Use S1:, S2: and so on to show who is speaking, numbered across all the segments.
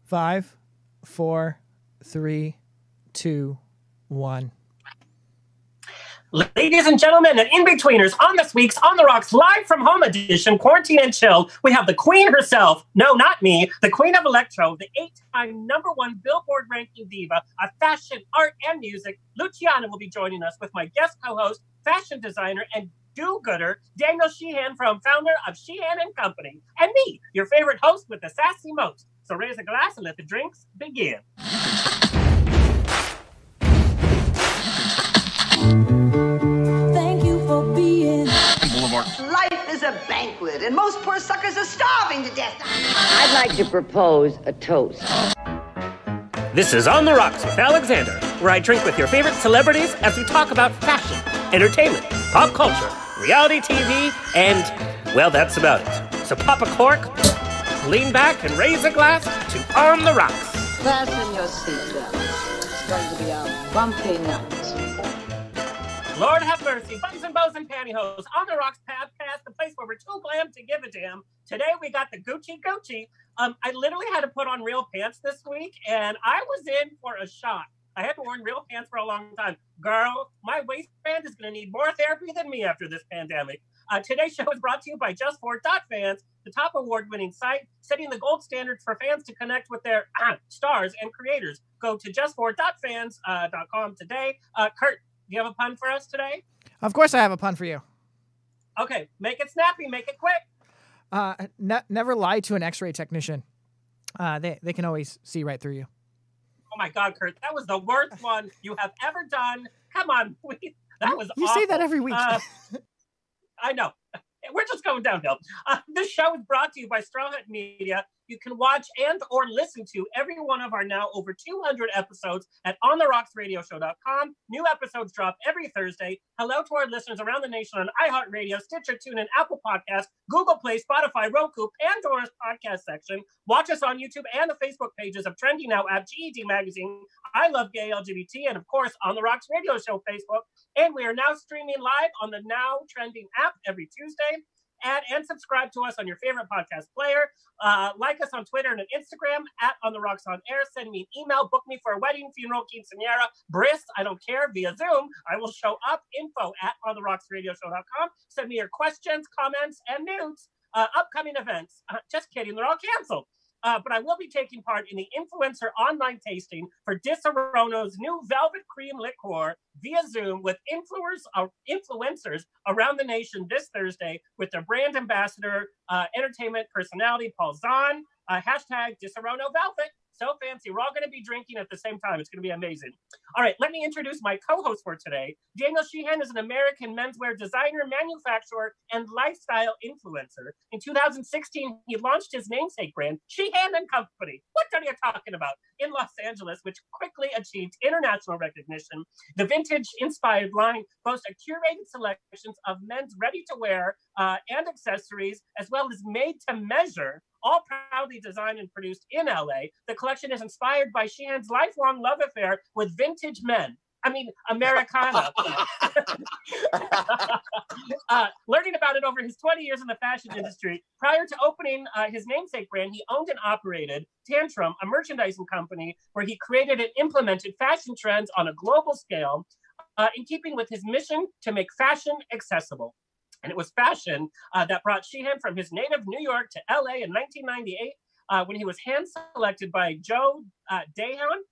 S1: 5, 4, 3, 2, 1.
S2: Ladies and gentlemen and in-betweeners, on this week's On the Rocks Live from Home edition, Quarantine and Chill, we have the queen herself, no, not me, the Queen of Electro, the 8-time #1 Billboard ranking diva of fashion, art, and music. Luciana will be joining us with my guest co-host, fashion designer, and do-gooder, Daniel Sheehan, founder of Sheehan Company, and me, your favorite host with the sassy most. So raise a glass and let the drinks begin.
S3: Thank you for being
S4: Boulevard.
S5: Life is a banquet, and most poor suckers are starving to death.
S6: I'd like to propose a toast.
S2: This is On the Rocks with Alexander, where I drink with your favorite celebrities as we talk about fashion, entertainment, pop culture, reality TV, and, well, that's about it. So pop a cork, lean back, and raise a glass to On the Rocks.
S6: Fasten your seatbelts. It's going to be a bumpy night.
S2: Lord have mercy, buttons and bows and pantyhose, On the Rocks podcast, the place where we're too glam to give a damn. Today we got the Gucci. I literally had to put on real pants this week, and I was in for a shock. I hadn't worn real pants for a long time. Girl, my waistband is going to need more therapy than me after this pandemic. Today's show is brought to you by JustForFans, the top award-winning site, setting the gold standards for fans to connect with their stars and creators. Go to justfor.fans.com today. Kurt, do you have a pun for us today?
S1: Of course I have a pun for you.
S2: Okay, make it snappy, make it quick.
S1: Never lie to an x-ray technician. They can always see right through you.
S2: Oh my God, Kurt, that was the worst one you have ever done. Come on, that was
S1: You
S2: awful.
S1: say that every week.
S2: I know. We're just going downhill. This show is brought to you by Straw Hat Media. You can watch and or listen to every one of our now over 200 episodes at ontherocksradioshow.com. New episodes drop every Thursday. Hello to our listeners around the nation on iHeartRadio, Stitcher, TuneIn, Apple Podcasts, Google Play, Spotify, Roku, Pandora's podcast section. Watch us on YouTube and the Facebook pages of Trendy Now app, GED Magazine, I Love Gay Lgbt, and of course on the Rocks Radio Show Facebook. And we are now streaming live on the Now Trending app every Tuesday. Add and subscribe to us on your favorite podcast player. Like us on Twitter and on Instagram at On The Rocks On Air. Send me an email. Book me for a wedding, funeral, quinceañera, bris. I don't care. Via Zoom. I will show up. Info at ontherocksradioshow.com. Send me your questions, comments, and nudes. Upcoming events. Just kidding. They're all canceled. But I will be taking part in the influencer online tasting for Disaronno's new Velvet Cream Liqueur via Zoom with influencers around the nation this Thursday with their brand ambassador, entertainment personality, Paul Zahn, hashtag Disaronno Velvet. So fancy. We're all going to be drinking at the same time. It's going to be amazing. All right, let me introduce my co-host for today. Daniel Sheehan is an American menswear designer, manufacturer, and lifestyle influencer. In 2016, he launched his namesake brand, Sheehan Company. What are you talking about? In Los Angeles, which quickly achieved international recognition. The vintage-inspired line boasts a curated selections of men's ready-to-wear and accessories, as well as made-to-measure, all proudly designed and produced in LA. The collection is inspired by Sheehan's lifelong love affair with vintage men. I mean, Americana. Learning about it over his 20 years in the fashion industry. Prior to opening his namesake brand, he owned and operated Tantrum, a merchandising company where he created and implemented fashion trends on a global scale in keeping with his mission to make fashion accessible. And it was fashion that brought Sheehan from his native New York to LA in 1998 when he was hand-selected by Joe Dahan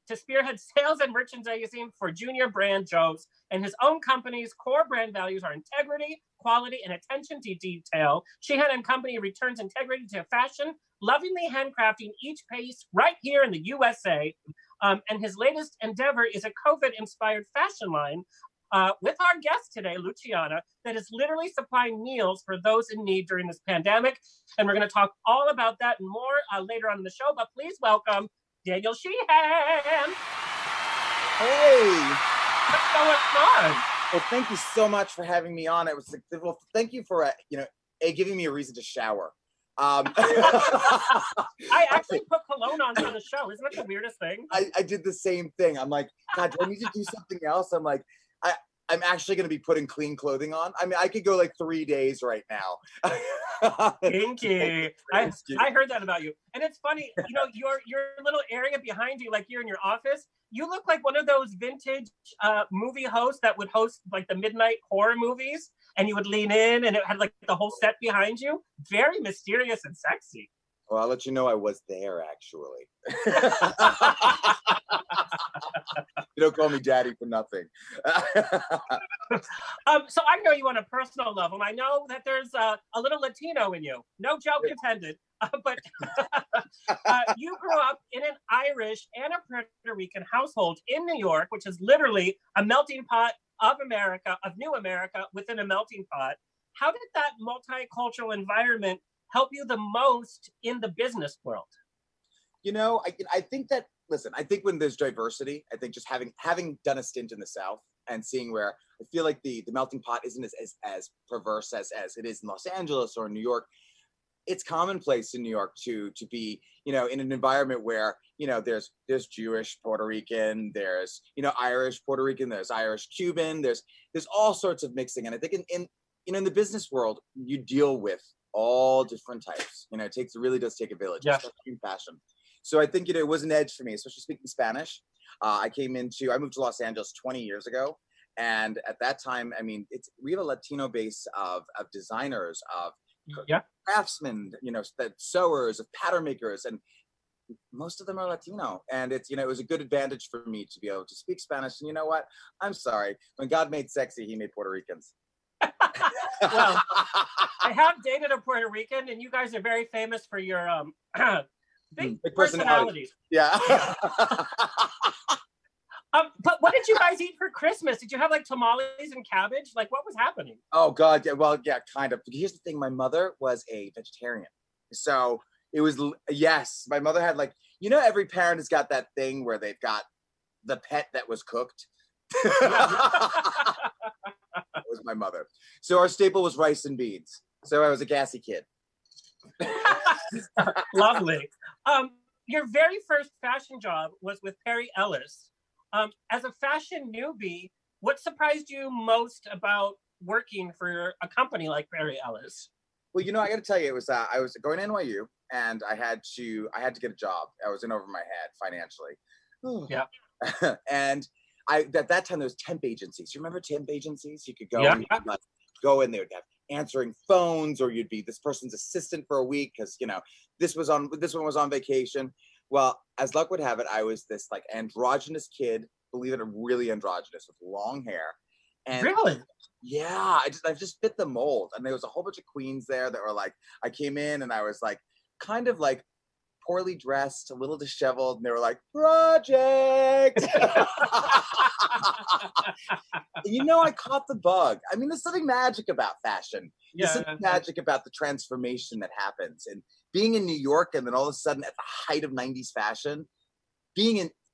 S2: to spearhead sales and merchandising for junior brand Joe's. And his own company's core brand values are integrity, quality, and attention to detail. Sheehan Company returns integrity to fashion, lovingly handcrafting each piece right here in the USA. And his latest endeavor is a COVID-inspired fashion line with our guest today, Luciana, that is literally supplying meals for those in need during this pandemic. And we're going to talk all about that and more later on in the show. But please welcome Daniel Sheehan.
S4: Hey.
S2: What's going on?
S4: Well, thank you so much for having me on. It was well, thank you for giving me a reason to shower.
S2: I actually put cologne on for the show. Isn't that the weirdest thing?
S4: I did the same thing. I'm like, God, do I need to do something else? I'm like, I'm actually going to be putting clean clothing on. I mean, I could go like 3 days right now.
S2: Kinky. I heard that about you. And it's funny, you know, your little area behind you, like you're in your office, you look like one of those vintage movie hosts that would host like the midnight horror movies, and you would lean in and it had like the whole set behind you. Very mysterious and sexy.
S4: Well, I'll let you know I was there, actually. You don't call me daddy for nothing.
S2: So I know you on a personal level. I know that there's a little Latino in you. No joke intended. But you grew up in an Irish and a Puerto Rican household in New York, which is literally a melting pot of America, of new America within a melting pot. How did that multicultural environment help you the most in the business world?
S4: You know, I think that, listen, I think when there's diversity, I think just having done a stint in the South and seeing where I feel like the melting pot isn't as perverse as it is in Los Angeles or New York. It's commonplace in New York to be, you know, in an environment where, you know, there's Jewish Puerto Rican, there's, you know, Irish Puerto Rican, there's Irish Cuban, there's all sorts of mixing. And I think in the business world, you deal with all different types. You know, it really does take a village, especially in fashion. So I think, you know, it was an edge for me, especially speaking Spanish. I moved to Los Angeles 20 years ago. And at that time, I mean, we have a Latino base of designers, of craftsmen, you know, sewers, of pattern makers, and most of them are Latino. And it's, you know, it was a good advantage for me to be able to speak Spanish. And you know what? I'm sorry. When God made sexy, he made Puerto Ricans.
S2: Well, I have dated a Puerto Rican, and you guys are very famous for your big personalities.
S4: Yeah.
S2: But what did you guys eat for Christmas? Did you have like tamales and cabbage? Like, what was happening?
S4: Oh God, yeah. Well, yeah, kind of. But here's the thing: my mother was a vegetarian, so it was my mother had, like, you know, every parent has got that thing where they've got the pet that was cooked. That was my mother. So our staple was rice and beans. So I was a gassy kid.
S2: Lovely. Your very first fashion job was with Perry Ellis. As a fashion newbie, what surprised you most about working for a company like Perry Ellis?
S4: Well, you know, I got to tell you, it was I was going to NYU, and I had to get a job. I was in over my head financially. Yeah. And at that time there was temp agencies. You remember temp agencies? You could go and go in, they would have answering phones, or you'd be this person's assistant for a week because, you know, this one was on vacation. Well, as luck would have it, I was this like androgynous kid, believe it, really androgynous, with long hair. And
S2: really?
S4: Yeah, I just fit the mold. And there was a whole bunch of queens there that were like, I came in and I was like, kind of like poorly dressed, a little disheveled, and they were like, project. You know, I caught the bug. I mean, there's something magic about fashion. There's something magic about the transformation that happens. And being in New York, and then all of a sudden at the height of 90s fashion,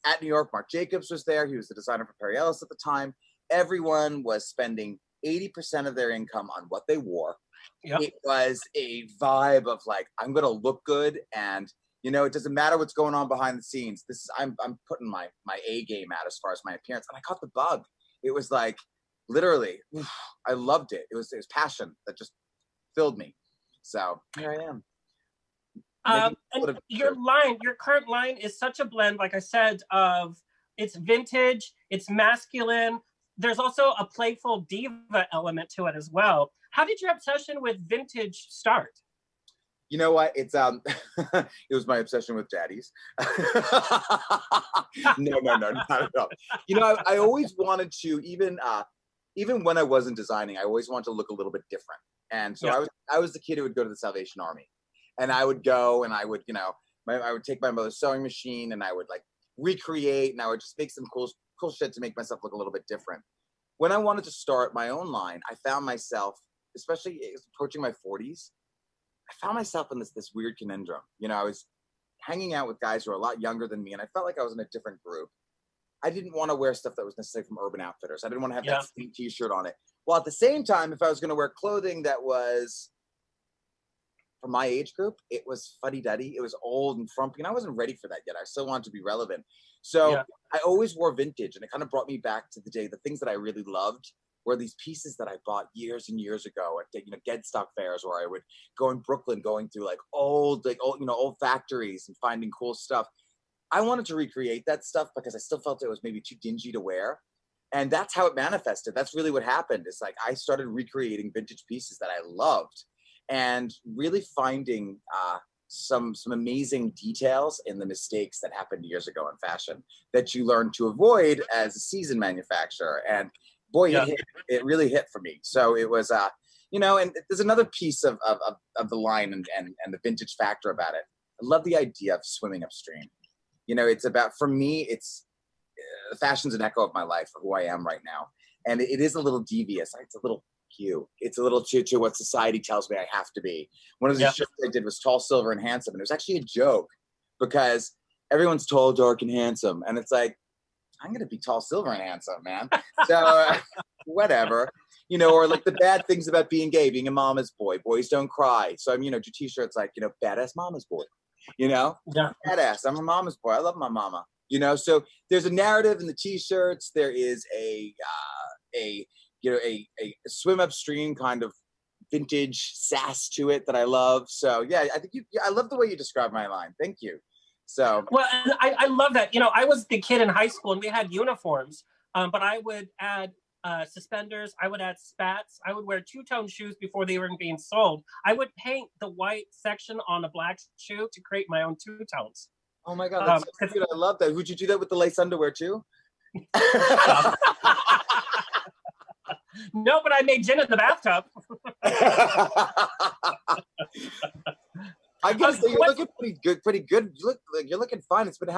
S4: at New York, Marc Jacobs was there. He was the designer for Perry Ellis at the time. Everyone was spending 80% of their income on what they wore. Yep. It was a vibe of like, I'm going to look good, and, you know, it doesn't matter what's going on behind the scenes. I'm putting my A game out as far as my appearance. And I caught the bug. It was like, literally, I loved it. It was passion that just filled me. So here I am.
S2: And your current line is such a blend, like I said, of it's vintage, it's masculine. There's also a playful diva element to it as well. How did your obsession with vintage start?
S4: You know what? It's it was my obsession with daddies. No, not at all. You know, I always wanted to, even when I wasn't designing, I always wanted to look a little bit different. And so I was the kid who would go to the Salvation Army, and I would go and I would, you know, I would take my mother's sewing machine and I would like recreate, and I would just make some cool shit to make myself look a little bit different. When I wanted to start my own line, I found myself, especially approaching my 40s, I found myself in this weird conundrum. You know, I was hanging out with guys who were a lot younger than me, and I felt like I was in a different group. I didn't want to wear stuff that was necessarily from Urban Outfitters. I didn't want to have that same t-shirt on it. Well, at the same time, if I was going to wear clothing that was for my age group, it was fuddy-duddy. It was old and frumpy, and I wasn't ready for that yet. I still wanted to be relevant. So I always wore vintage, and it kind of brought me back to the day, the things that I really loved. were these pieces that I bought years and years ago at Gedstock fairs, where I would go in Brooklyn, going through old factories and finding cool stuff. I wanted to recreate that stuff because I still felt it was maybe too dingy to wear. And that's how it manifested. That's really what happened. It's like I started recreating vintage pieces that I loved and really finding some amazing details in the mistakes that happened years ago in fashion that you learn to avoid as a seasoned manufacturer. And boy, it really hit for me. So it was, and there's another piece of the line and the vintage factor about it. I love the idea of swimming upstream. It's about, for me, fashion's an echo of my life, of who I am right now. And it is a little devious. It's a little cute. It's a little to what society tells me I have to be. One of the shows I did was Tall, Silver, and Handsome. And it was actually a joke because everyone's tall, dark, and handsome. And it's like, I'm going to be tall, silver, and handsome, man. So whatever, or like the bad things about being gay, being a mama's boy. Boys don't cry. So I'm, do t-shirts like, badass mama's boy, badass. I'm a mama's boy. I love my mama. So there's a narrative in the t-shirts. There is a swim upstream kind of vintage sass to it that I love. So yeah, I think I love the way you describe my line. Thank you. So
S2: well, I love that. I was the kid in high school and we had uniforms, but I would add suspenders. I would add spats. I would wear two-tone shoes before they were being sold. I would paint the white section on a black shoe to create my own two-tones.
S4: Oh my God, that's so cute. I love that. Would you do that with the lace underwear too?
S2: No, but I made gin in the bathtub.
S4: I guess you're looking pretty good. You're looking fine. It's been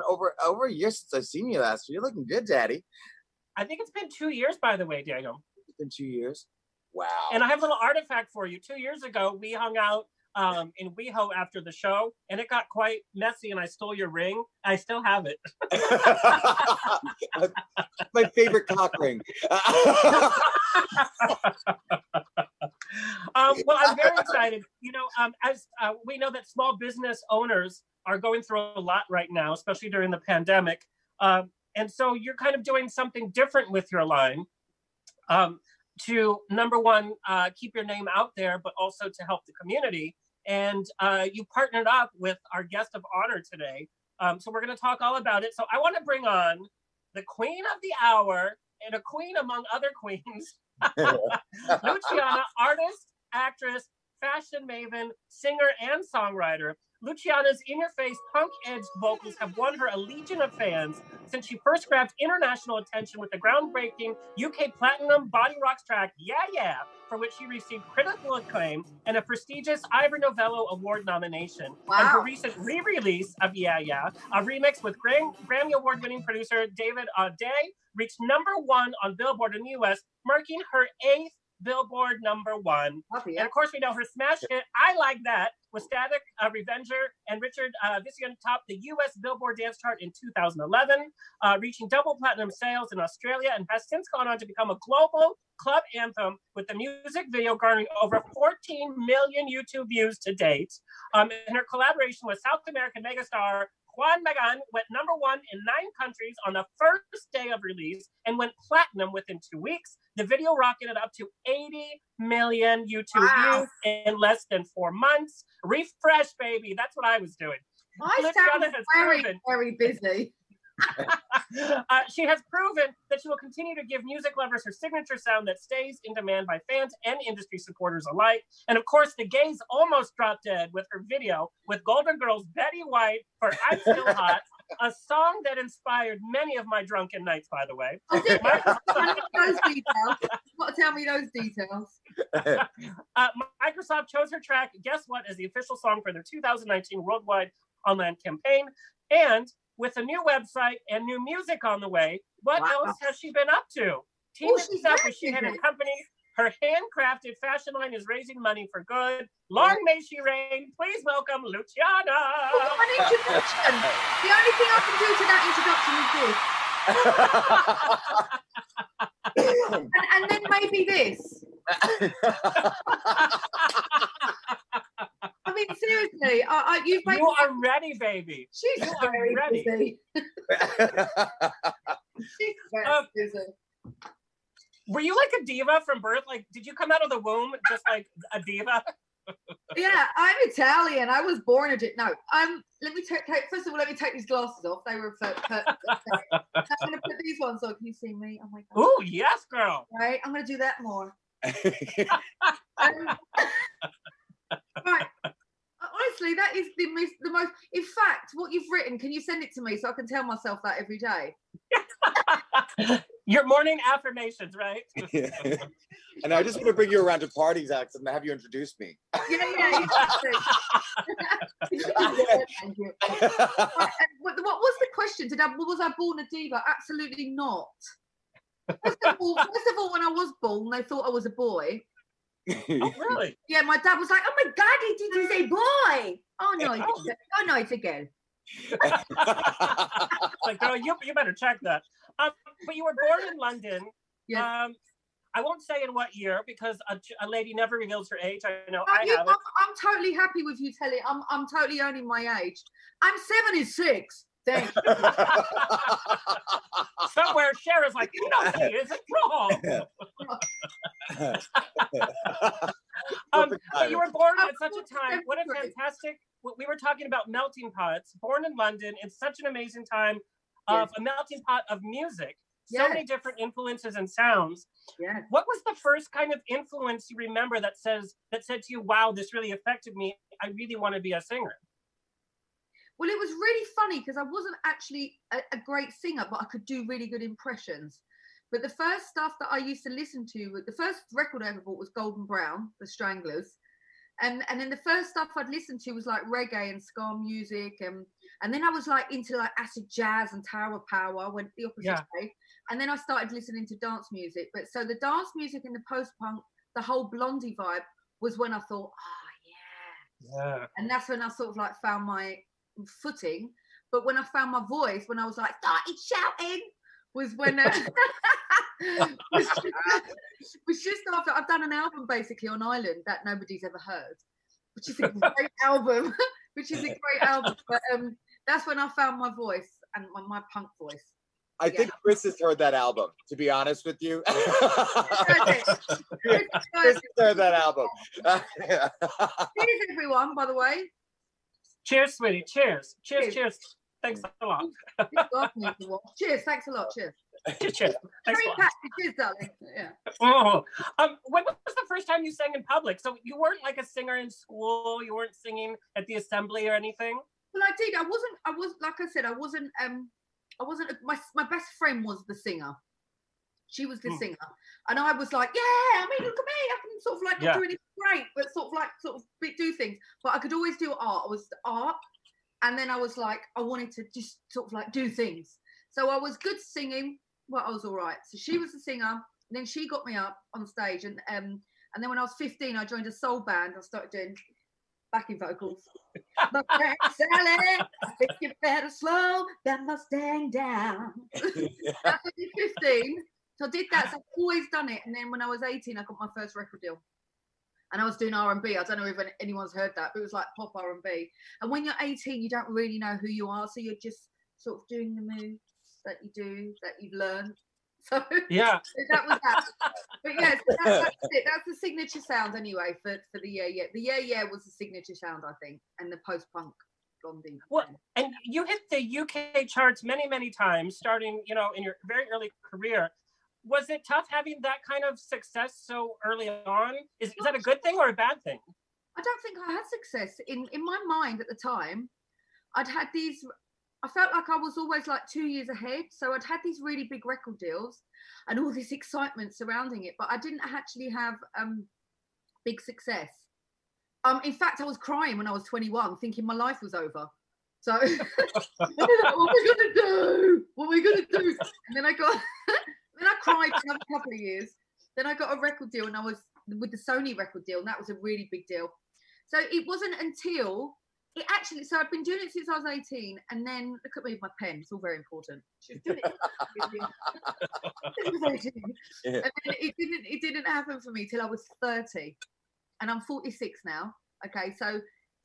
S4: over a year since I've seen you last. You're looking good, Daddy.
S2: I think it's been 2 years, by the way, Daniel.
S4: It's been 2 years. Wow.
S2: And I have a little artifact for you. 2 years ago, we hung out in WeHo after the show, and it got quite messy, and I stole your ring. I still have it.
S4: My favorite cock ring.
S2: Well, I'm very excited. As we know that small business owners are going through a lot right now, especially during the pandemic. And so you're kind of doing something different with your line to, number one, keep your name out there, but also to help the community. And you partnered up with our guest of honor today. So we're going to talk all about it. So I want to bring on the queen of the hour and a queen among other queens, Luciana, artist, actress, fashion maven, singer, and songwriter. Luciana's in-your-face, punk-edged vocals have won her a legion of fans since she first grabbed international attention with the groundbreaking UK Platinum Body Rocks track, Yeah Yeah, for which she received critical acclaim and a prestigious Ivor Novello Award nomination. Wow. And her recent re-release of Yeah Yeah, a remix with Grammy Award-winning producer David Day, reached #1 on Billboard in the US, marking her 8th Billboard #1. And of course, we know her smash hit, I Like That, with Static Revenger and Richard Vission topped the US Billboard Dance Chart in 2011, reaching double platinum sales in Australia, and has since gone on to become a global club anthem, with the music video garnering over 14 million YouTube views to date. And her collaboration with South American megastar Juan Magán went #1 in 9 countries on the first day of release and went platinum within 2 weeks. The video rocketed up to 80 million YouTube views in less than 4 months. Refresh, baby. That's what I was doing.
S7: I sound very busy.
S2: She has proven that she will continue to give music lovers her signature sound that stays in demand by fans and industry supporters alike. And of course, the gays almost dropped dead with her video with Golden Girls' Betty White for I'm Still Hot, a song that inspired many of my drunken nights, by the way.
S7: Tell me those details.
S2: Microsoft chose her track, guess what, as the official song for their 2019 worldwide online campaign. And with a new website and new music on the way, what else has she been up to? Teaming up with Sheehan Company, her handcrafted fashion line is raising money for good. Long may she reign. Please welcome Luciana.
S7: An introduction. The only thing I can do to that introduction is this. and then maybe this. I mean, seriously, you've made...
S2: You are ready, baby.
S7: She's very ready. Busy. She's very busy.
S2: Were you like a diva from birth? Like, did you come out of the womb just like a diva?
S7: Yeah, I'm Italian. I was born a no. Let me take. First of all, let me take these glasses off. They were. I'm going to put these ones on. Can you see me? Oh my god.
S2: Oh yes, girl.
S7: Right, I'm going to do that more. Right. Honestly, that is the most. In fact, what you've written, can you send it to me so I can tell myself that every day?
S2: Your morning affirmations, right?
S4: And I just want to bring you around to parties, Alex, and have you introduce me.
S7: Yeah. Thank you. What was the question? Was I born a diva? Absolutely not. First of all, when I was born, they thought I was a boy.
S2: Oh, really?
S7: Yeah, my dad was like, "Oh my God, did you say boy?" Oh no, it's a girl.
S2: Like, girl, you better check that. But you were born in London.
S7: Yes.
S2: I won't say in what year because a lady never reveals her age. I know
S7: I'm
S2: have it.
S7: I'm totally happy with you telling. I'm totally owning my age. I'm 76. Thank you.
S2: Somewhere Cher is like, no, he isn't wrong. But you were born at such a time. What a fantastic. We were talking about melting pots. Born in London, it's such an amazing time of a melting pot of music. So many different influences and sounds.
S7: Yeah.
S2: What was the first kind of influence you remember that said to you, wow, this really affected me. I really want to be a singer?
S7: Well, it was really funny because I wasn't actually a great singer, but I could do really good impressions. But the first stuff that I used to listen to, the first record I ever bought was Golden Brown, the Stranglers. And then the first stuff I'd listen to was like reggae and ska music. And then I was like into like acid jazz and Tower Power. I went the opposite way. And then I started listening to dance music. But so the dance music and the post-punk, the whole Blondie vibe was when I thought, yeah. And that's when I sort of like found my footing. But when I found my voice, when I was like started shouting, was when was just after I've done an album basically on Island that nobody's ever heard, which is a great album. But that's when I found my voice and my punk voice.
S4: I think Chris has heard that album, to be honest with you. Chris has heard that album.
S7: Cheers, everyone, by the way.
S2: Cheers, sweetie. Cheers. Thanks a lot.
S7: Cheers. Thanks a lot. Cheers.
S2: Cheers. Thanks a lot.
S7: Cheers, darling. Yeah.
S2: Oh, when was the first time you sang in public? So you weren't like a singer in school. You weren't singing at the assembly or anything.
S7: Well, I did. I was like I said. I wasn't. My best friend was the singer. She was the singer, and I was like, yeah. I mean, look at me. I can sort of like not do anything great, but sort of do things. But I could always do art. I was art, and then I was like, I wanted to just sort of like do things. So I was good singing. Well, I was all right. So she was the singer, and then she got me up on stage, and then when I was 15, I joined a soul band. I started doing backing vocals. But Sally, I think you better slow that Mustang down. That's when you're 15. So I did that. So I've always done it. And then when I was 18, I got my first record deal. And I was doing R&B. I don't know if anyone's heard that, but it was like pop R&B. And when you're 18, you don't really know who you are. So you're just sort of doing the moves that you do, that you've learned. So
S2: yeah,
S7: that was that. But yeah, so that's it. That's the signature sound anyway for the yeah. The yeah was the signature sound, I think, and the post-punk Blondie.
S2: Well, and you hit the UK charts many times, starting in your very early career. Was it tough having that kind of success so early on? Is that a good thing or a bad thing?
S7: I don't think I had success in my mind at the time. I'd had these. I felt like I was always like 2 years ahead. So I'd had these really big record deals and all this excitement surrounding it, but I didn't actually have big success. In fact, I was crying when I was 21, thinking my life was over. So I was like, what are we gonna do? What are we gonna do? And then I cried for another couple of years. Then I got a record deal, and I was with the Sony record deal, and that was a really big deal. So it wasn't until so I've been doing it since I was 18, and then look at me with my pen. It's all very important. She's doing it. And then it didn't happen for me till I was 30, and I'm 46 now. Okay, so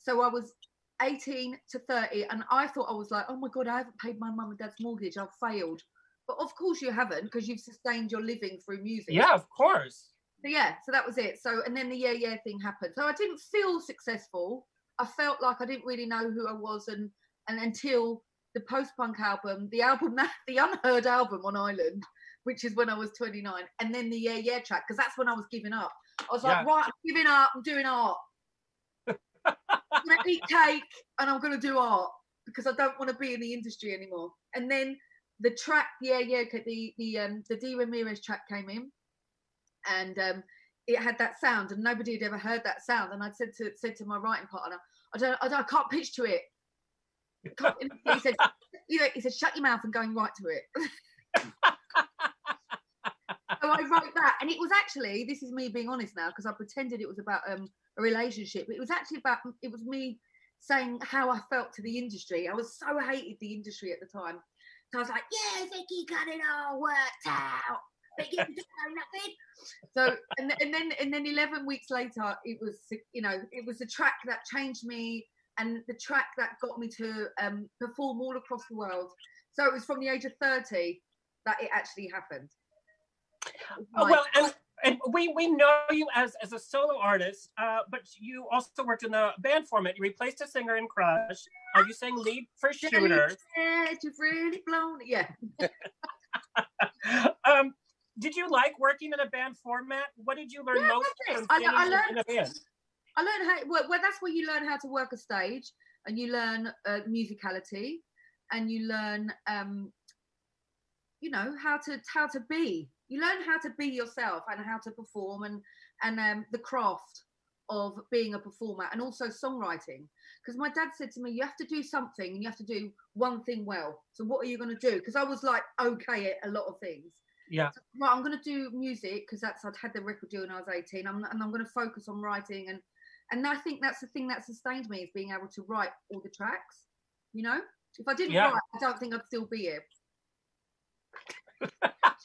S7: I was 18 to 30, and I thought I was like, oh my God, I haven't paid my mum and dad's mortgage. I've failed. but of course you haven't, because you've sustained your living through music.
S2: Yeah, of course.
S7: So yeah, so that was it. So, and then the yeah thing happened. So I didn't feel successful. I felt like I didn't really know who I was, and until the post-punk album, the Unheard album on Island, which is when I was 29, and then the yeah track, because that's when I was giving up. I was like, right, I'm giving up. I'm doing art. I'm gonna eat cake and I'm gonna do art because I don't want to be in the industry anymore. And then the track, the D Ramirez track came in, and it had that sound, and nobody had ever heard that sound. And I said to my writing partner, I can't pitch to it. He said, he said, shut your mouth and go and write to it. So I wrote that, and it was actually, this is me being honest now, because I pretended it was about a relationship. It was actually about, it was me saying how I felt to the industry. I was so hated the industry at the time. So I was like, yeah, Vicky got it all worked out, but you don't know nothing. So, and then 11 weeks later, it was, it was the track that changed me, and the track that got me to perform all across the world. So it was from the age of 30 that it actually happened.
S2: Oh, well, and we know you as a solo artist, but you also worked in the band format. You replaced a singer in Crush. You sang lead for Shooter.
S7: You've really blown it. Yeah.
S2: Did you like working in a band format? What did you learn most from singing in a band?
S7: I learned how. Well, that's where you learn how to work a stage, and you learn musicality, and you learn, how to be. You learn how to be yourself and how to perform, and the craft of being a performer, and also songwriting. Because my dad said to me, you have to do something, and you have to do one thing well. So what are you going to do? Because I was like, okay at a lot of things.
S2: Yeah.
S7: So, right, I'm going to do music because I'd had the record deal when I was 18. And I'm going to focus on writing, and I think that's the thing that sustained me, is being able to write all the tracks. If I didn't write, I don't think I'd still be here.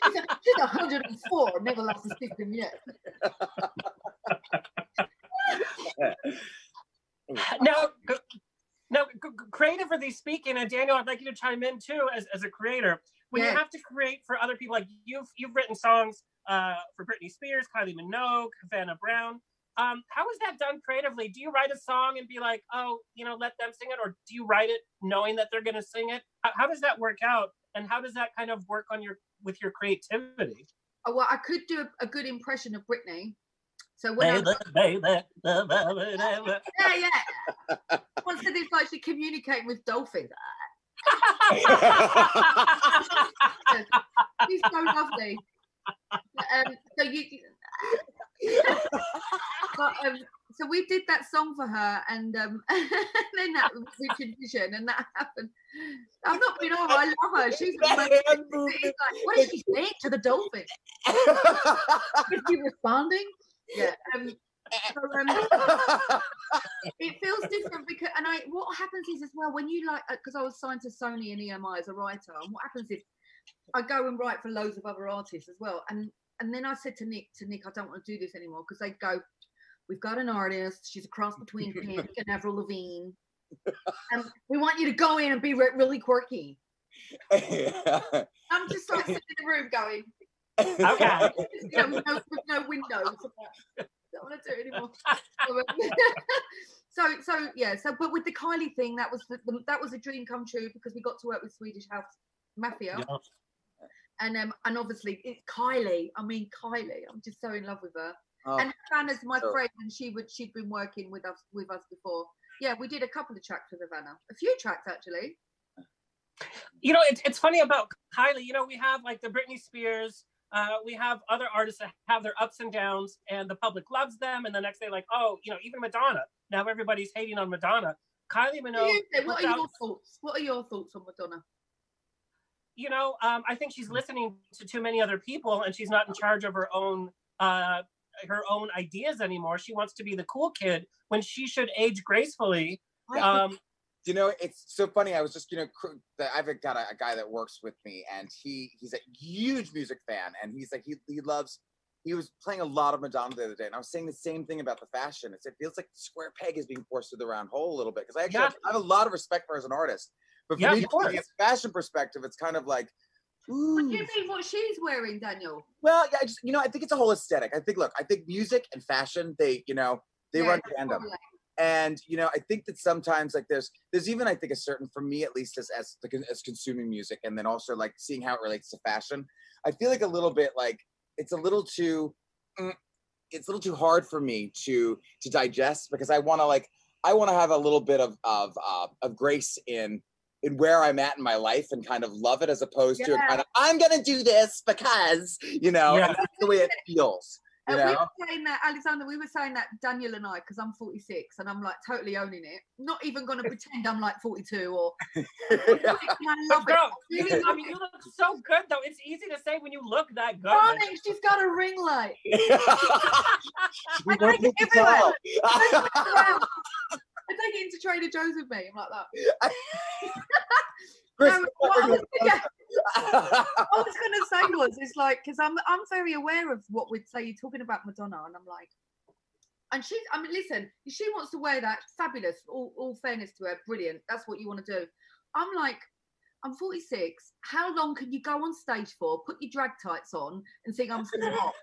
S7: She's 104, never lost a system yet.
S2: Now, creatively speaking, and Daniel, I'd like you to chime in too, as a creator. When you have to create for other people, like you've written songs for Britney Spears, Kylie Minogue, Havana Brown. How is that done creatively? Do you write a song and be like, oh, let them sing it, or do you write it knowing that they're going to sing it? How does that work out, and how does that kind of work with your creativity?
S7: Oh, well, I could do a good impression of Britney. So when
S2: yeah.
S7: Once said it's like she communicating with dolphins. She's so lovely. So we did that song for her, and then that was Richard Vision, and that happened. I'm not being over. I love her. She's amazing. Like, what did she say to the dolphin? Is she responding? Yeah. It feels different because, what happens is as well, when you because I was signed to Sony and EMI as a writer, and what happens is I go and write for loads of other artists as well, and then I said to Nick, I don't want to do this anymore, because they'd go, we've got an artist, she's a cross between Pink and Avril Lavigne. We want you to go in and be really quirky. I'm just like sitting in the room going, okay. With no windows. Don't want to do it anymore. But with the Kylie thing, that was a dream come true, because we got to work with Swedish House Mafia. Yeah. And obviously it's Kylie. I mean, Kylie. I'm just so in love with her. Oh, and Havana's my friend, and she'd been working with us before. Yeah, we did a couple of tracks with Havana. A few tracks actually.
S2: It's funny about Kylie. We have like the Britney Spears. We have other artists that have their ups and downs, and the public loves them. And the next day, like, even Madonna. Now everybody's hating on Madonna. Kylie Minogue.
S7: What are your thoughts? What are your thoughts on Madonna?
S2: I think she's listening to too many other people, and she's not in charge of her own ideas anymore. She wants to be the cool kid when she should age gracefully.
S4: It's so funny. I was just, I've got a guy that works with me, and he's a huge music fan, and he's like, he was playing a lot of Madonna the other day, and I was saying the same thing about the fashion. It feels like the square peg is being forced through the round hole a little bit, because I have a lot of respect for her as an artist. But for me, from a fashion perspective, it's kind of like,
S7: What do you mean what she's wearing, Daniel?
S4: Well, yeah, I think it's a whole aesthetic. I think music and fashion, they run tandem. And, I think that sometimes like there's even, I think, a certain, for me, at least as consuming music, and then also like seeing how it relates to fashion, I feel like a little bit like it's a little too hard for me to digest, because I want to have a little bit of grace in where I'm at in my life and kind of love it, as opposed to kind of, I'm going to do this because, and that's the way it feels. We were
S7: saying that, Alexander, Daniel and I, because I'm 46 and I'm like totally owning it. Not even going to pretend I'm like 42 or. I love
S2: Girl,
S7: it.
S2: I mean, you look so good though. It's easy to say when you look that good.
S7: Darling, she's got a ring light. I take it everywhere. I take it into Trader Joe's with me. I'm like that.
S4: Chris,
S7: what I was going to say was, it's like, because I'm very aware of what we'd say. You're talking about Madonna, and I'm like, and listen, if she wants to wear that, fabulous. All fairness to her, brilliant. That's what you want to do. I'm like, I'm 46. How long can you go on stage for? Put your drag tights on and sing "I'm Still Hot."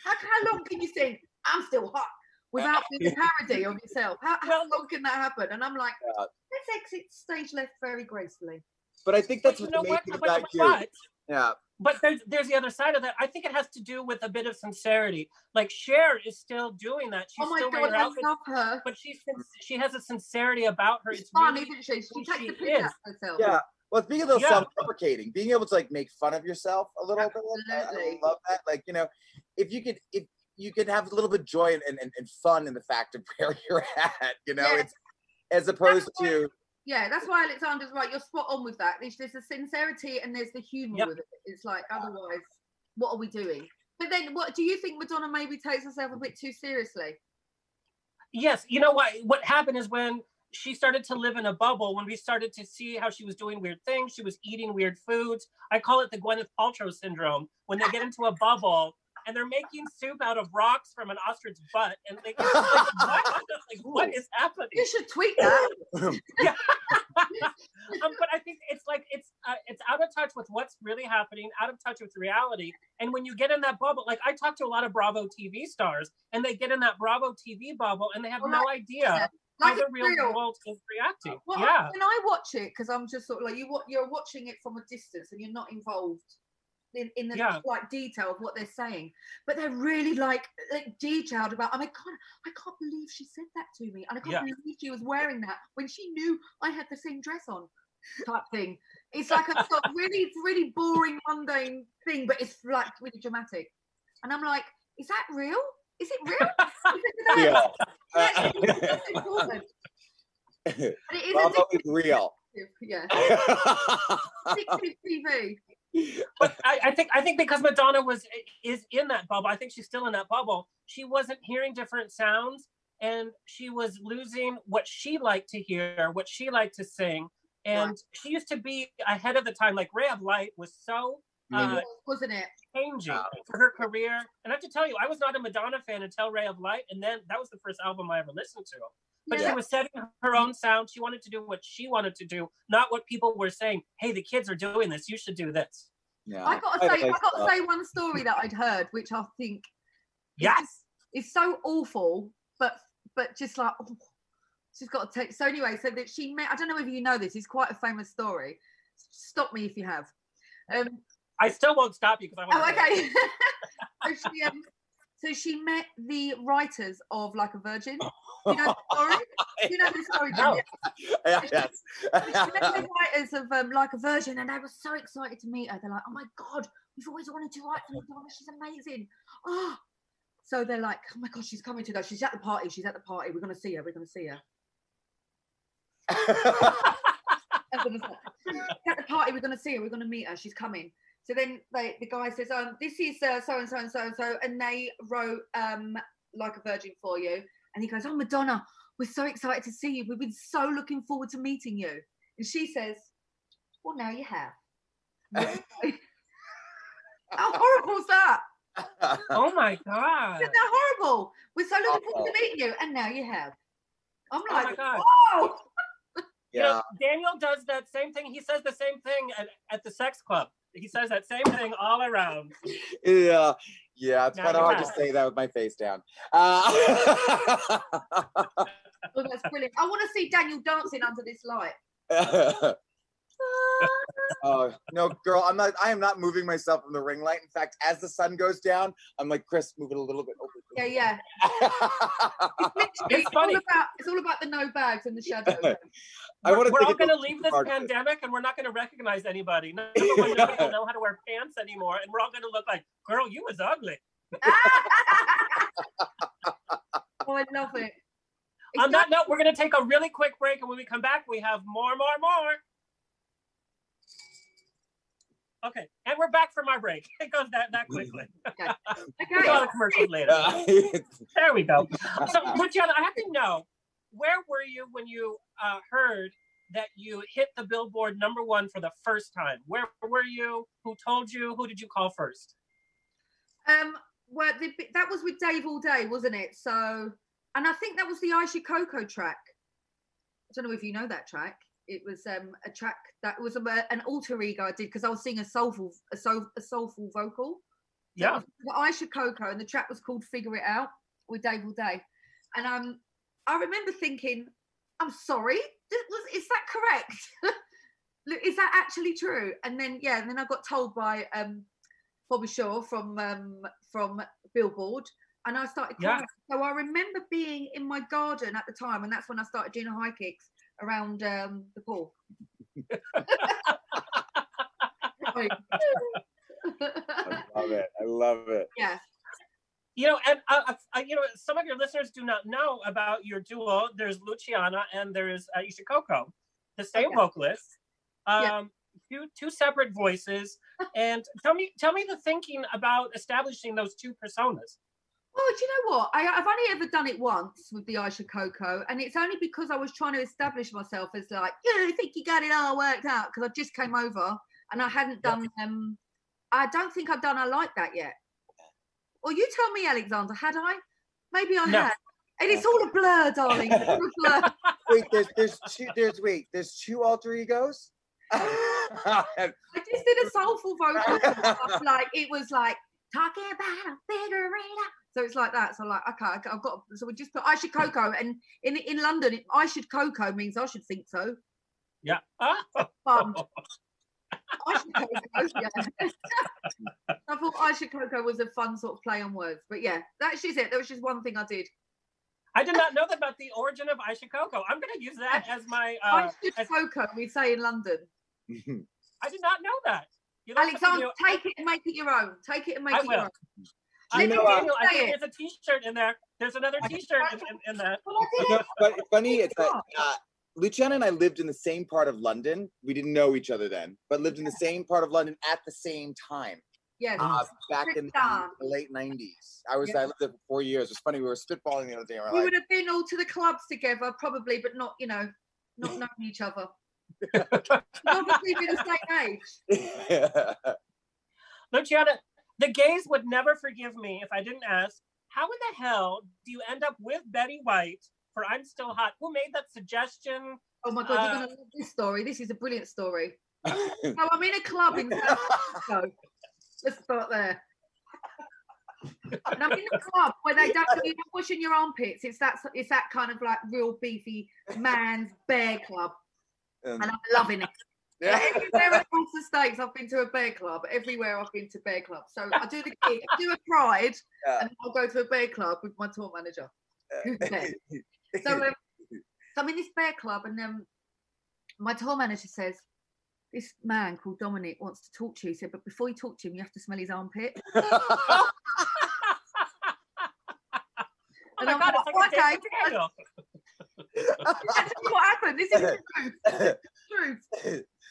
S7: How long can you sing "I'm Still Hot" without being a parody of yourself? How long can that happen? And I'm like, let's exit stage left very gracefully.
S4: But I think that's what's amazing about you. Yeah.
S2: But there's the other side of that. I think it has to do with a bit of sincerity. Like Cher is still doing that. She's still wearing her outfits,
S7: I love her.
S2: But she has a sincerity about her.
S7: It's fun, isn't she? She takes the piss out of herself.
S4: Yeah. Well, being a little self-deprecating, being able to like make fun of yourself a little bit. I love that. Like, if you could have a little bit of joy and fun in the fact of where you're at, it's as opposed to.
S7: Yeah, that's why Alexander's right. You're spot on with that. There's the sincerity and there's the humour with it. It's like, otherwise, what are we doing? But then, what do you think Madonna maybe takes herself a bit too seriously?
S2: Yes. You know what happened is when she started to live in a bubble, when we started to see how she was doing weird things, she was eating weird foods. I call it the Gwyneth Paltrow syndrome. When they get into a bubble and they're making soup out of rocks from an ostrich butt, and they what is happening?
S7: You should tweet that.
S2: Yeah. But I think it's like it's out of touch with what's really happening, out of touch with reality. And when you get in that bubble, like I talk to a lot of Bravo TV stars, and they get in that Bravo TV bubble, and they have no idea how the real world is reacting.
S7: Well,
S2: yeah.
S7: When I watch it, because I'm just sort of like you're watching it from a distance, and you're not involved in the like detail of what they're saying, but they're really like detailed about. I can't believe she said that to me, and I can't believe she was wearing that when she knew I had the same dress on, type thing. It's like a sort of really, really boring, mundane thing, but it's like really dramatic. And I'm like, is that real? Is it real? That's important. But it is
S4: real.
S7: Yeah. TV.
S2: But I think because Madonna is in that bubble, I think she's still in that bubble. She wasn't hearing different sounds, and she was losing what she liked to hear, what she liked to sing. And she used to be ahead of the time. Like Ray of Light was so
S7: wasn't it
S2: changing for her career. And I have to tell you, I was not a Madonna fan until Ray of Light, and then that was the first album I ever listened to. But she was setting her own sound. She wanted to do what she wanted to do, not what people were saying. Hey, the kids are doing this. You should do this.
S4: Yeah.
S7: I got to say one story that I'd heard, which I think is so awful, but just like she's got to take. So anyway, so that she met. I don't know if you know this. It's quite a famous story. Stop me if you have.
S2: I still won't stop you because I want.
S7: Oh, okay. So she met the writers of Like a Virgin. You know the story? You know the story,
S2: No.
S4: Yes.
S7: She met the writers of Like a Virgin, and they were so excited to meet her. They're like, oh my God, we've always wanted to write for Madonna. She's amazing. Oh. So they're like, oh my God, she's coming to us. She's at the party. She's at the party. We're going to see her. We're going to see her. At the party, we're going to see her. We're going to meet her. She's coming. So then the guy says, this is so-and-so and so-and-so, and they wrote Like a Virgin for you. And he goes, oh, Madonna, we're so excited to see you. We've been so looking forward to meeting you. And she says, well, now you have. How horrible is that?
S2: Oh, my God.
S7: Isn't that horrible? We're so looking forward to meeting you, and now you have. I'm like,
S2: oh, my God.
S7: Whoa!
S2: You know, Daniel does that same thing. He says the same thing at the sex club. He says that same thing all around.
S4: Yeah, it's
S2: Now
S4: kind of
S2: you
S4: hard to
S2: have.
S4: say that with my face down.
S7: Oh, that's brilliant. I want to see Daniel dancing under this light.
S4: Oh no, girl, I am not moving myself from the ring light. In fact, as the sun goes down, I'm like, Chris, move it a little bit over.
S7: Yeah.
S2: It's funny.
S7: It's all about the no bags and the shadows.
S2: We're all going to leave this pandemic and we're not going to recognize anybody. Number one, nobody will know how to wear pants anymore, and we're all going to look like, girl, you was ugly.
S7: Oh, I love it.
S2: On that note, we're going to take a really quick break, and when we come back, we have more. Okay, and we're back from our break. It goes that quickly.
S7: Okay.
S2: We'll do all the commercials later. There we go. So, Luciana, I have to know, where were you when you heard that you hit the Billboard #1 for the first time? Where were you? Who told you? Who did you call first?
S7: Well, that was with Dave All Day, wasn't it? So, and I think that was the Aisha Coco track. I don't know if you know that track. It was a track that was an alter ego I did because I was singing a soulful vocal.
S2: Yeah.
S7: So Aisha Coco, and the track was called "Figure It Out" with Dave All Day. And I remember thinking, I'm sorry, is that correct? Is that actually true? And then I got told by Bobby Shaw from Billboard, and I started crying. Yeah. So I remember being in my garden at the time, and that's when I started doing high kicks around the pool. Right.
S4: I love it.
S7: Yeah.
S2: You know, and some of your listeners do not know about your duo. There's Luciana and there's Aisha Coco, the same vocalist. Two separate voices. And tell me the thinking about establishing those two personas.
S7: Well, do you know what? I've only ever done it once with the Aisha Coco, and it's only because I was trying to establish myself as like, I think you got it all worked out, because I just came over and I hadn't done I don't think I've done I Like That yet. Or you tell me, Alexander, had I? Maybe I had. And it's all a blur, darling. It's all a blur.
S4: Wait, there's two alter egos?
S7: I just did a soulful vocal stuff, like it was like talking about figuring out. So it's like that. So I'm like, okay, I've got. So we just put I Should Coco, and in London, I Should Coco means I should think so.
S2: Yeah.
S7: Fun. I Should Coco. Yeah. I thought I Should Coco was a fun sort of play on words, but yeah, that's just it. That was just one thing I did.
S2: I did not know that about the origin of Aisha Coco. I'm going to use that as my.
S7: I Should Coco, we say in London.
S2: I did not know that.
S7: Alexander, take it and make it your own. Take it and make it your own.
S2: Daniel, I think there's a T-shirt in there. There's another T-shirt in that.
S4: But funny, it's that Luciana and I lived in the same part of London. We didn't know each other then, but lived in the same part of London at the same time.
S7: Yes.
S4: Back in the late 90s. I lived there for 4 years. It's funny, we were spitballing the other day.
S7: We would have been all to the clubs together, probably, but not, not knowing each other. Obviously, we're the same age.
S2: Luciana, the gays would never forgive me if I didn't ask, how in the hell do you end up with Betty White for I'm Still Hot? Who made that suggestion?
S7: Oh my God, you're going to love this story. This is a brilliant story. So I'm in a club in San Francisco. Let's start there. And I'm in a club where you're not washing your armpits. It's that kind of like real beefy man's bear club. And I'm loving it. Yeah. Everywhere across the States, I've been to a bear club. Everywhere I've been to bear club. So I do the gig, I do a Pride, and I'll go to a bear club with my tour manager, who's there. So I'm in this bear club, and my tour manager says, this man called Dominic wants to talk to you. He said, but before you talk to him, you have to smell his armpit. And I'm like, okay. That's what happened. This is the truth.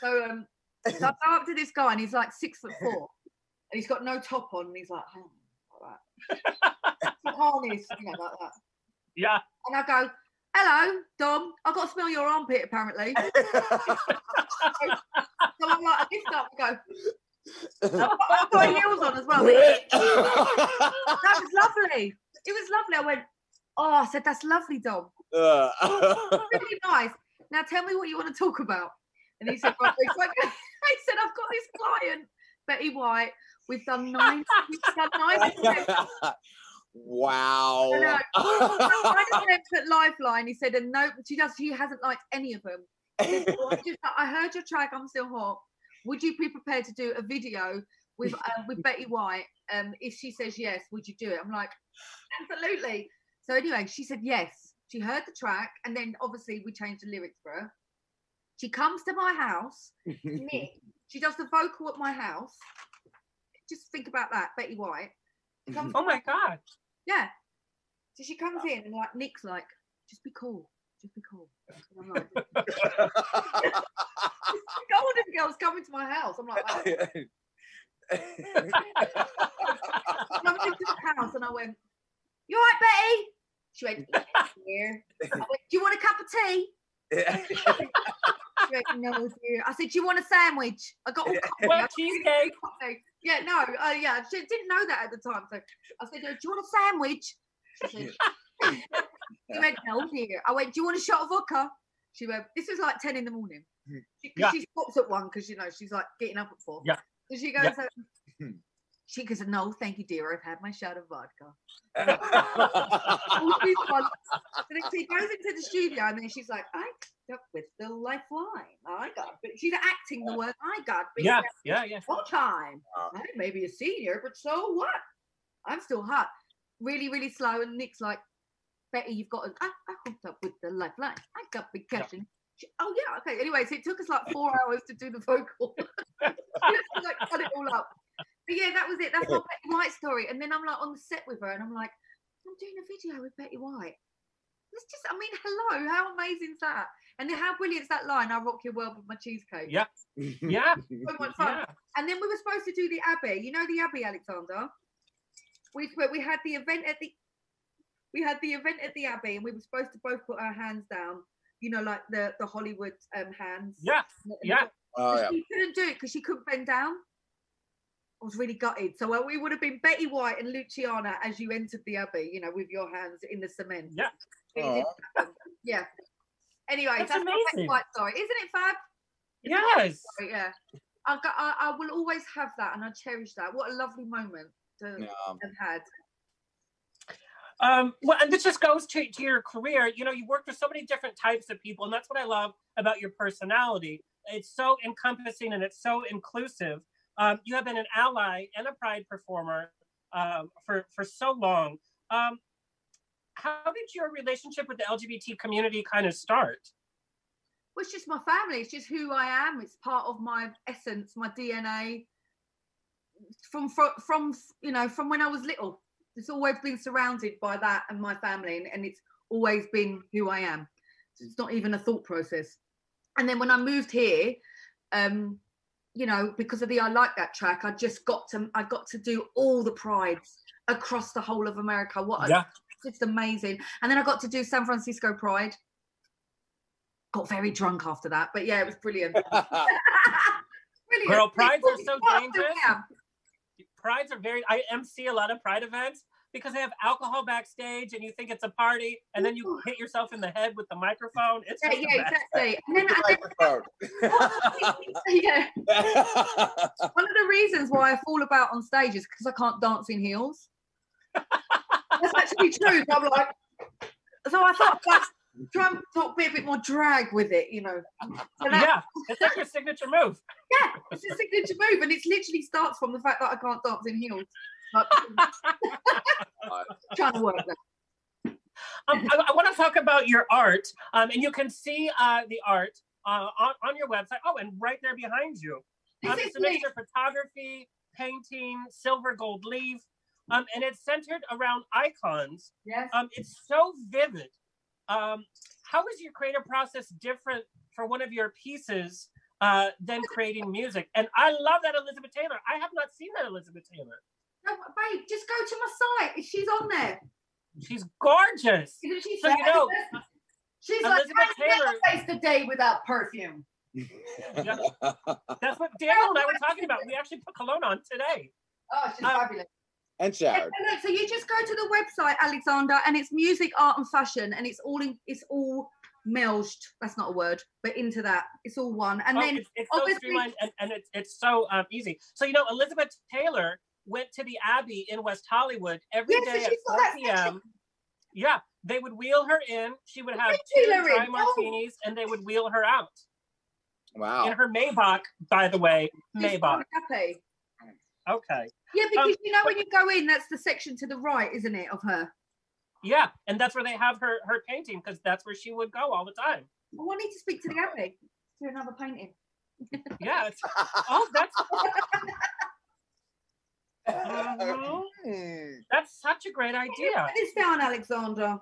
S7: So I go up to this guy, and he's like 6'4", and he's got no top on, and he's like, like that. Harness, like that.
S2: Yeah.
S7: And I go, hello, Dom. I've got to smell your armpit, apparently. So I'm like, I lift up and go, I've got heels on as well. That was lovely. It was lovely. I went, I said, that's lovely, Dom. Really nice. Now tell me what you want to talk about. And he said, I said, I've got this client Betty White. We've done 9. We've done 9 attempts.
S4: Wow.
S7: I know. We've done 9 attempts at Lifeline. He said, and no, she hasn't liked any of them. He said, I heard your track, I'm Still Hot. Would you be prepared to do a video with Betty White? If she says yes, would you do it? I'm like, absolutely. So anyway, she said yes. She heard the track, and then obviously we changed the lyrics for her. She comes to my house. Nick, she does the vocal at my house. Just think about that, Betty White.
S2: Oh my God.
S7: Yeah. So she comes in and like Nick's like, just be cool. Just be cool. And I'm like, golden girl's coming to my house. I'm like, oh. I'm into the house and I went, you all right, Betty? She went, yeah. I went, do you want a cup of tea? She went, no, dear. I said, do you want a sandwich? I got all
S2: what, cheesecake?
S7: Yeah, no, yeah, she didn't know that at the time. So I said, do you want a sandwich? She said, she went, no, dear. I went, do you want a shot of vodka? She went, this was like 10 in the morning. She stops at 1 because, you know, she's like getting up at 4.
S2: Yeah.
S7: So she goes, she goes, no, thank you, dear. I've had my shot of vodka. And then she goes into the studio and then she's like, I got with the lifeline. I got, but she's acting the word I got.
S2: Yeah.
S7: Full time. I may be a senior, but so what? I'm still hot. Really, really slow. And Nick's like, Betty, you've got I hooked up with the lifeline. I got percussion. Oh yeah, okay. Anyway, so it took us like 4 hours to do the vocal. Like cut it all up. But yeah, that was it. That's my Betty White story. And then I'm like on the set with her, and I'm like, I'm doing a video with Betty White. It's just, I mean, hello, how amazing is that? And then how brilliant is that line? I rock your world with my cheesecake.
S2: Yeah.
S7: So much fun. Yeah. And then we were supposed to do the Abbey. You know the Abbey, Alexander? We had the event at the Abbey, and we were supposed to both put our hands down. You know, like the Hollywood hands.
S2: Yeah.
S7: She couldn't do it because she couldn't bend down. I was really gutted. So we would have been Betty White and Luciana as you entered the Abbey, you know, with your hands in the cement.
S2: Yeah.
S7: Yeah. Anyway, that's my Betty White story. Isn't it fab?
S2: Yes.
S7: Story, yeah. I will always have that, and I cherish that. What a lovely moment to have had.
S2: Well, and this just goes to your career. You know, you work with so many different types of people, and that's what I love about your personality. It's so encompassing and it's so inclusive. You have been an ally and a Pride performer for so long. How did your relationship with the LGBT community kind of start?
S7: Well, it's just my family. It's just who I am. It's part of my essence, my DNA. From you know, from when I was little, it's always been surrounded by that and my family, and it's always been who I am. So it's not even a thought process. And then when I moved here, you know, because of the I Like That track, I got to do all the prides across the whole of America. It's amazing. And then I got to do San Francisco Pride. Got very drunk after that, but yeah, it was brilliant. Brilliant.
S2: Girl, prides are so dangerous. Prides are I MC a lot of Pride events because they have alcohol backstage and you think it's a party and then you hit yourself in the head with the microphone. It's
S7: exactly. And one of the reasons why I fall about on stage is because I can't dance in heels. That's actually true. So I'm like, so I thought try and be a bit more drag with it, you know. So
S2: it's like your signature move.
S7: Yeah, it's a signature move, and it literally starts from the fact that I can't dance in heels. Like, trying to work that.
S2: I want to talk about your art, and you can see the art on your website. Oh, and right there behind you, it's a mixture of photography, painting, silver, gold leaf, and it's centered around icons.
S7: Yes.
S2: It's so vivid. How is your creative process different for one of your pieces than creating music? And I love that Elizabeth Taylor. I have not seen that Elizabeth Taylor.
S7: No, babe, just go to my site. She's on there.
S2: She's gorgeous.
S7: Isn't she?
S2: So you know,
S7: she's
S2: Elizabeth
S7: like, I
S2: Taylor.
S7: never face the day without perfume.
S2: Yeah. That's what Daniel and I were talking about. We actually put cologne on today.
S7: Oh, she's fabulous.
S4: And showered.
S7: So you just go to the website, Alexander, and it's music, art, and fashion, and it's all merged. That's not a word, but into that. It's all one. And then
S2: it's so streamlined and it's so easy. So, you know, Elizabeth Taylor went to the Abbey in West Hollywood every day at 4 p.m. Yeah, they would wheel her in. She would have 2 dry martinis, and they would wheel her out.
S4: Wow.
S2: In her Maybach, by the way. Maybach.
S7: Happy.
S2: Okay.
S7: Yeah, because you know when you go in, that's the section to the right, isn't it, of her?
S2: Yeah, and that's where they have her painting, because that's where she would go all the time.
S7: Oh, I need to speak to the Abbey. Do another painting.
S2: Yeah. That's... That's such a great idea.
S7: Put this down, Alexander.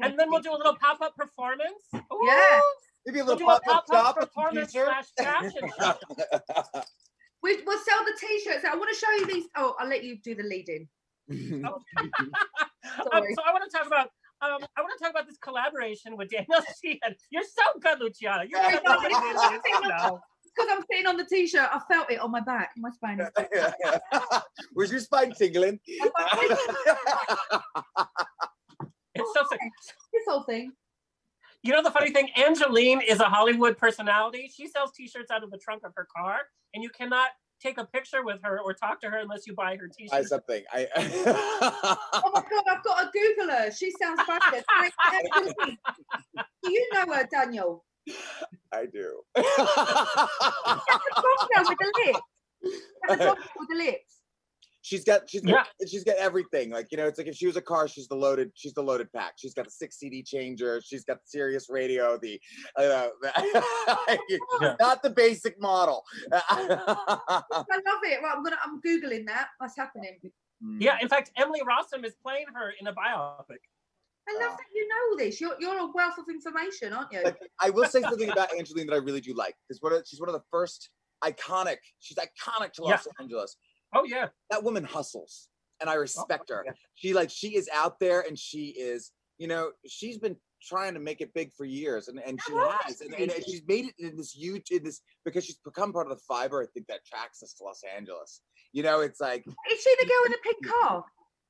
S2: And then we'll do a little pop-up performance. Ooh.
S7: Yeah.
S4: Maybe a little pop-up
S2: performance / fashion show.
S7: We'll sell the t-shirts. I want to show you these. Oh, I'll let you do the lead-in.
S2: So I want to talk about this collaboration with Daniel Sheehan. You're so good, Luciana. You're so good.
S7: Because I'm sitting on the t-shirt, I felt it on my back. My spine is
S4: Was your spine tingling?
S2: It's so sick.
S7: This whole thing.
S2: You know the funny thing? Angeline is a Hollywood personality. She sells t-shirts out of the trunk of her car, and you cannot take a picture with her or talk to her unless you buy her t-shirt.
S4: Buy something.
S7: Oh my God, I've got to Google her. She sounds fabulous. Do you know her, Daniel?
S4: I do.
S7: With the lips. With the lips.
S4: She's got everything. Like, you know, it's like if she was a car, she's the loaded pack. She's got the 6 CD changer. She's got the Sirius radio. Not the basic model.
S7: I love it. Well, I'm Googling that. What's happening?
S2: Yeah, in fact, Emily Rossum is playing her in a biopic.
S7: I love that you know this. You're a wealth of information, aren't you?
S4: Like, I will say something about Angeline that I really do like. Because she's one of the first iconic. She's iconic to Los Angeles.
S2: Oh yeah,
S4: that woman hustles, and I respect her. Yeah. She is out there, and she is, you know, she's been trying to make it big for years, and she has, and she's made it in this because she's become part of the fiber. I think that attracts us to Los Angeles. You know, it's like,
S7: is she the girl in the pink car?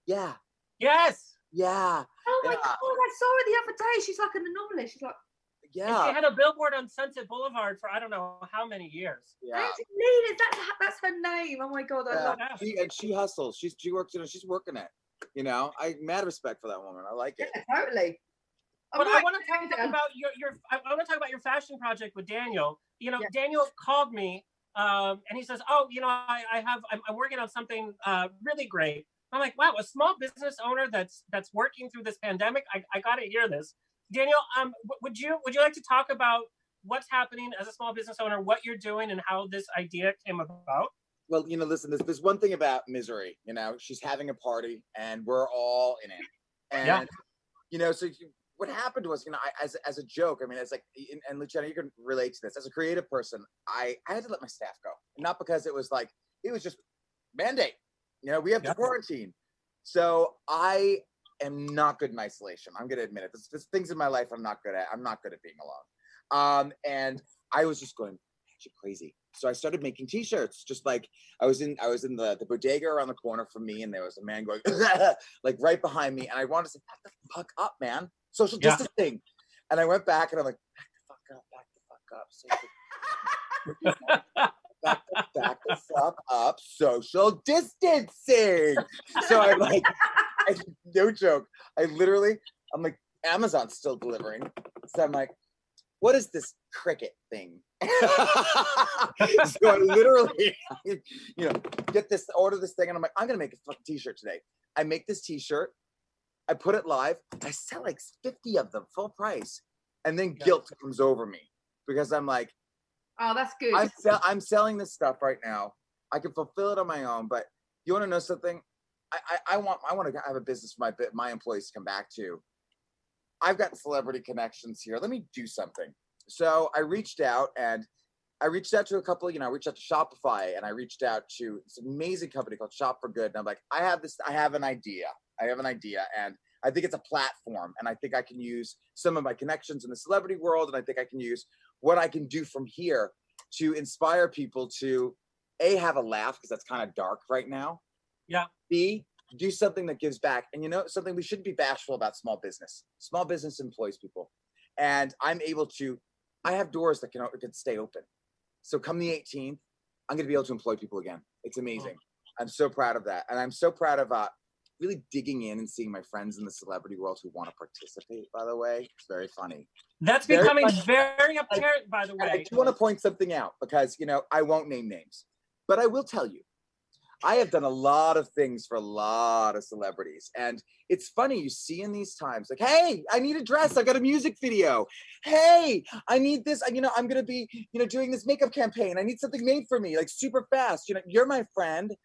S4: Yeah.
S2: Yes.
S4: Yeah.
S7: Oh my God, I saw her the other day. She's like an anomaly. She's like.
S4: Yeah.
S2: And she had a billboard on Sunset Boulevard for I don't know how many years.
S4: Yeah.
S7: That's her name. Oh my God, I love
S4: that. She hustles. She works. You know, she's working it. You know, I mad respect for that woman. I like it.
S7: Yeah, totally.
S2: But I want to talk about I want to talk about your fashion project with Daniel. You know, Daniel called me and he says, "Oh, you know, I'm working on something really great." I'm like, "Wow, a small business owner that's working through this pandemic. I got to hear this." Daniel, would you like to talk about what's happening as a small business owner, what you're doing, and how this idea came about?
S4: Well, you know, listen, there's one thing about Misery. You know, she's having a party, and we're all in it. And you know, so what happened was, you know, as a joke. I mean, it's like, and Luciana, you can relate to this. As a creative person, I had to let my staff go, not because it was just mandate. You know, we have to quarantine. So I am not good in isolation. I'm going to admit it. There's things in my life I'm not good at. I'm not good at being alone. And I was just going crazy. So I started making t-shirts, just like I was in the bodega around the corner from me, and there was a man going like right behind me. And I wanted to say, back the fuck up, man. Social distancing. And I went back and I'm like, back the fuck up, social distancing. So I'm like, no joke. I'm like, Amazon's still delivering. So I'm like, what is this cricket thing? So I literally, you know, order this thing, and I'm like, I'm gonna make a fucking t-shirt today. I make this t-shirt, I put it live, I sell like 50 of them full price, and then guilt comes over me because I'm like,
S7: oh, that's good.
S4: I'm selling this stuff right now. I can fulfill it on my own, but you want to know something? I want to have a business for my employees to come back to. I've got celebrity connections here. Let me do something. So I reached out to a couple, you know, I reached out to Shopify, and I reached out to this amazing company called Shop for Good. And I'm like, I have an idea, and I think it's a platform, and I think I can use some of my connections in the celebrity world, and I think I can use what I can do from here to inspire people to A, have a laugh, because that's kind of dark right now.
S2: Yeah.
S4: B, do something that gives back. And you know something, we shouldn't be bashful about small business. Small business employs people. And I'm able to, I have doors that can stay open. So come the 18th, I'm going to be able to employ people again. It's amazing. I'm so proud of that. And I'm so proud of really digging in and seeing my friends in the celebrity world who want to participate, by the way. It's very funny.
S2: That's becoming very apparent, by the way.
S4: I do want to point something out because, you know, I won't name names, but I will tell you, I have done a lot of things for a lot of celebrities. And it's funny, you see in these times, like, hey, I need a dress. I've got a music video. Hey, I need this. You know, I'm going to be, you know, doing this makeup campaign. I need something made for me, like super fast. You know, you're my friend.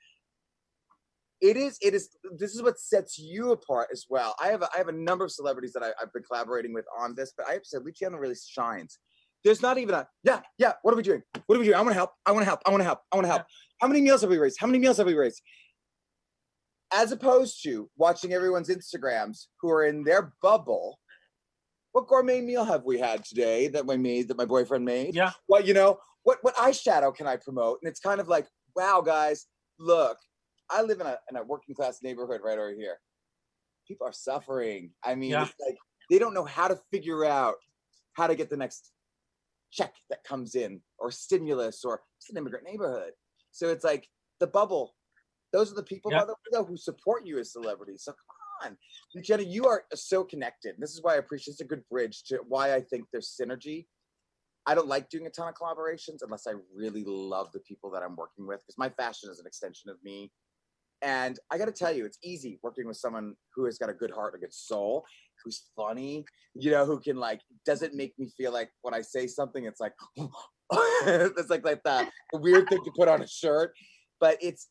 S4: This is what sets you apart as well. I have a number of celebrities that I've been collaborating with on this, but I have said Luciana really shines. There's not even a, yeah, what are we doing? What are we doing? I want to help. I want to help. I want to help. I want to help. How many meals have we raised? How many meals have we raised? As opposed to watching everyone's Instagrams who are in their bubble. What gourmet meal have we had today that my boyfriend made? Yeah. Well, you know, what eyeshadow can I promote? And it's kind of like, wow, guys, look, I live in a working class neighborhood right over here. People are suffering. I mean, it's like they don't know how to figure out how to get the next check that comes in or stimulus or it's an immigrant neighborhood. So it's like the bubble. Those are the people, by the way, though, who support you as celebrities. So come on. Luciana, you are so connected. This is why I appreciate it's a good bridge to why I think there's synergy. I don't like doing a ton of collaborations unless I really love the people that I'm working with because my fashion is an extension of me. And I got to tell you, it's easy working with someone who has got a good heart, a good soul, who's funny, you know, who can like, doesn't make me feel like when I say something, it's like, it's like the weird thing to put on a shirt. But it's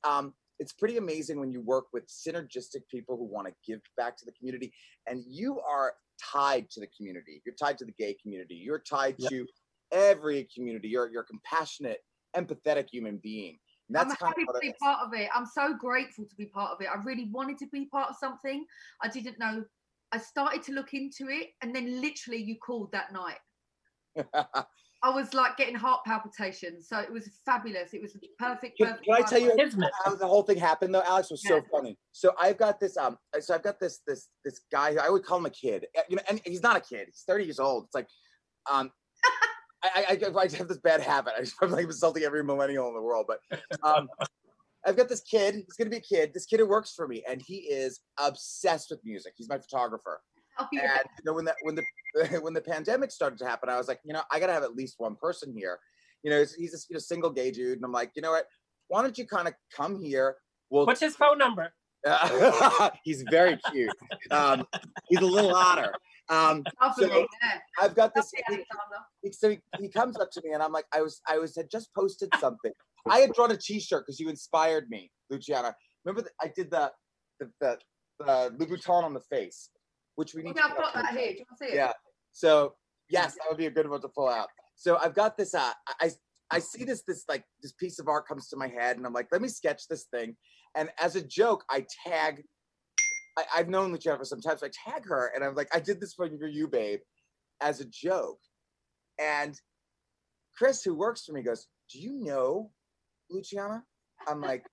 S4: pretty amazing when you work with synergistic people who want to give back to the community. And you are tied to the community. You're tied to the gay community. You're tied to every community. You're a compassionate, empathetic human being.
S7: I'm happy to be part of it. I'm so grateful to be part of it. I really wanted to be part of something. I didn't know. I started to look into it, and then literally you called that night. I was like getting heart palpitations. So it was fabulous. It was perfect.
S4: Can I tell you how the whole thing happened though, Alex? Was so funny. So I've got this this guy who I would call him a kid. You know, and he's not a kid. He's 30 years old. It's like I have this bad habit. I'm like insulting every millennial in the world, but I've got this kid. He's gonna be a kid. This kid who works for me, and he is obsessed with music. He's my photographer. Oh, yeah. And you know, when the pandemic started to happen, I was like, you know, I gotta have at least one person here. You know, he's a single gay dude, and I'm like, you know what? Why don't you kind of come here?
S2: What's his phone number?
S4: He's very cute. He's a little hotter. So I've got this. He comes up to me, and I'm like, I had just posted something. I had drawn a T-shirt because you inspired me, Luciana. Remember that I did the Louboutin on the face, which we need.
S7: I've got that here. Do you want to see it?
S4: Yeah. So yes, that would be a good one to pull out. So I've got this. I see this piece of art comes to my head, and I'm like, let me sketch this thing. And as a joke, I tag. I've known Luciana for some time, so I tag her, and I'm like, I did this for you, babe, as a joke. And Chris, who works for me, goes, do you know Luciana? I'm like,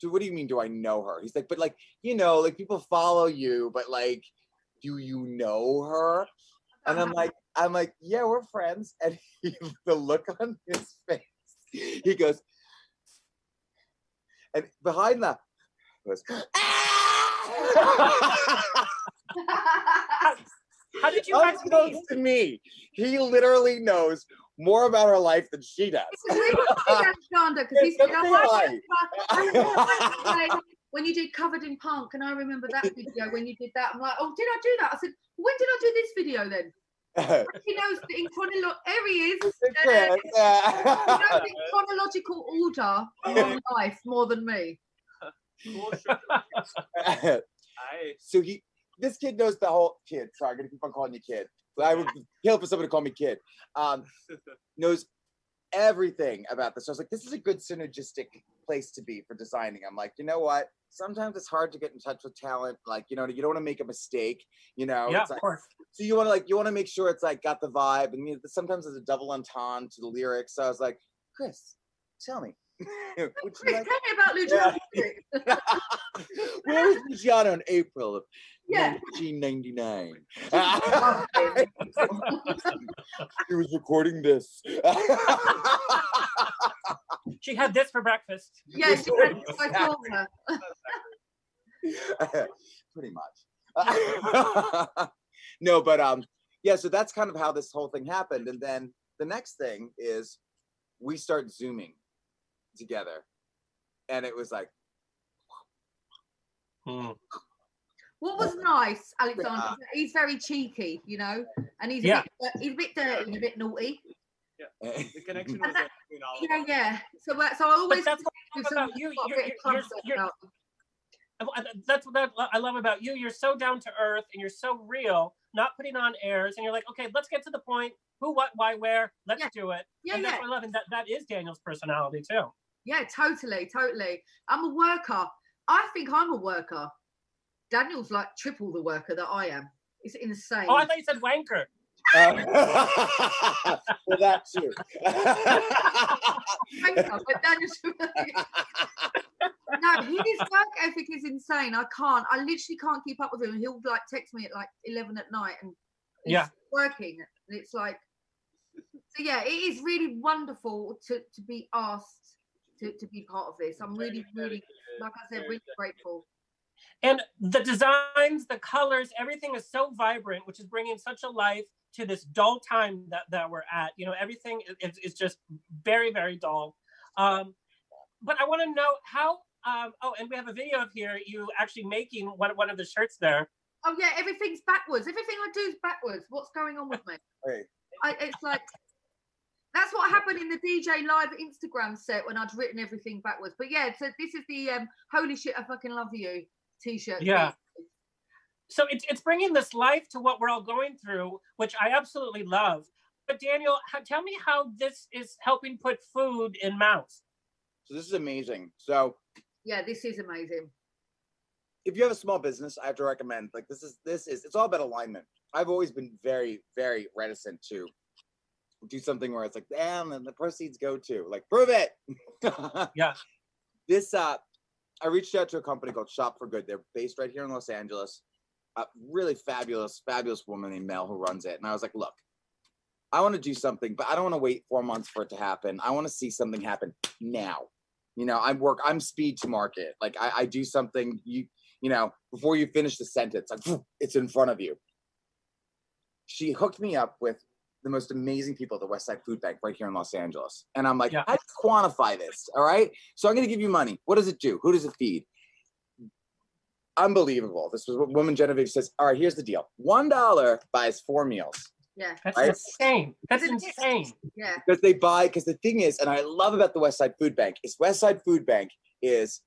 S4: dude, what do you mean, do I know her? He's like, but like, you know, like people follow you, but like, do you know her? And I'm like, yeah, we're friends. And the look on his face, he goes, and behind that goes,
S2: How did you guys meet?
S4: To me, he literally knows more about her life than she does.
S7: When you did Covered in Punk, and I remember that video when you did that. I'm like, oh, did I do that? I said, when did I do this video then? He knows in chronological. There he is. He knows in chronological order of life more than me.
S4: So this kid knows the whole kid. Sorry, I'm gonna keep on calling you kid. I would kill for somebody to call me kid. Knows everything about this. So I was like, this is a good synergistic place to be for designing. I'm like, you know what? Sometimes it's hard to get in touch with talent. Like, you know, you don't want to make a mistake. You know,
S2: yeah,
S4: it's like,
S2: of course.
S4: So you want to make sure it's like got the vibe, and you know, sometimes there's a double entendre to the lyrics. So I was like, Chris, tell me.
S7: Chris, tell me about Luciana.
S4: Where was Luciana in April of
S7: Yeah.
S4: 1999. He was recording this.
S2: She had this for breakfast.
S7: Yeah, she had, I saw her.
S4: Pretty much. No, but yeah, so that's kind of how this whole thing happened. And then the next thing is we start Zooming together. And it was like,
S7: What was nice, Alexander, is that he's very cheeky, you know, and he's a bit dirty and a bit naughty.
S8: Yeah, the connection was like between all of us.
S7: Yeah. So I always.
S2: But that's what I love about you. That's what I love about you. You're so down to earth and you're so real, not putting on airs. And you're like, okay, let's get to the point. Who, what, why, where? Let's do it. And that's what I love. And that is Daniel's personality too. Yeah,
S7: totally. I'm a worker. I think I'm a worker. Daniel's like triple the worker that I am. It's insane.
S2: Oh, I thought you said wanker.
S4: Well, that too.
S7: But Daniel's no, his work ethic is insane. I literally can't keep up with him. He'll like text me at like 11 at night and he's working. And it's like, so yeah, it is really wonderful to be asked to be part of this. I'm really, really, like I said, really grateful.
S2: And the designs, the colors, everything is so vibrant, which is bringing such a life to this dull time that we're at. You know, everything is just very, very dull. But I want to know how, and we have a video of here, you actually making one of the shirts there.
S7: Oh yeah, everything's backwards. Everything I do is backwards. What's going on with me?
S4: Hey.
S7: It's like, that's what happened in the DJ Live Instagram set when I'd written everything backwards. But yeah, so this is the Holy Shit, I Fucking Love You t-shirt.
S2: Yeah. So it's bringing this life to what we're all going through, which I absolutely love. But Daniel, tell me how this is helping put food in mouths.
S4: So this is amazing. So
S7: yeah, this is amazing.
S4: If you have a small business, I have to recommend, like, this is it's all about alignment. I've always been very, very reticent to do something where it's like, damn, and the proceeds go to, like, prove it.
S2: Yeah.
S4: This I reached out to a company called Shop for Good. They're based right here in Los Angeles. A really fabulous woman named Mel who runs it. And I was like, look, I want to do something, but I don't want to wait 4 months for it to happen. I want to see something happen now. You know, I'm speed to market. Like I do something, you know, before you finish the sentence, like, it's in front of you. She hooked me up with the most amazing people at the Westside Foodbank right here in Los Angeles. And I'm like, how do you quantify this? All right. So I'm going to give you money. What does it do? Who does it feed? Unbelievable. This was what woman Genevieve says. All right, here's the deal. $1 buys 4 meals.
S7: Yeah.
S2: That's insane. That's insane.
S7: Yeah.
S4: Because the thing is, and I love about the Westside Foodbank is Westside Foodbank is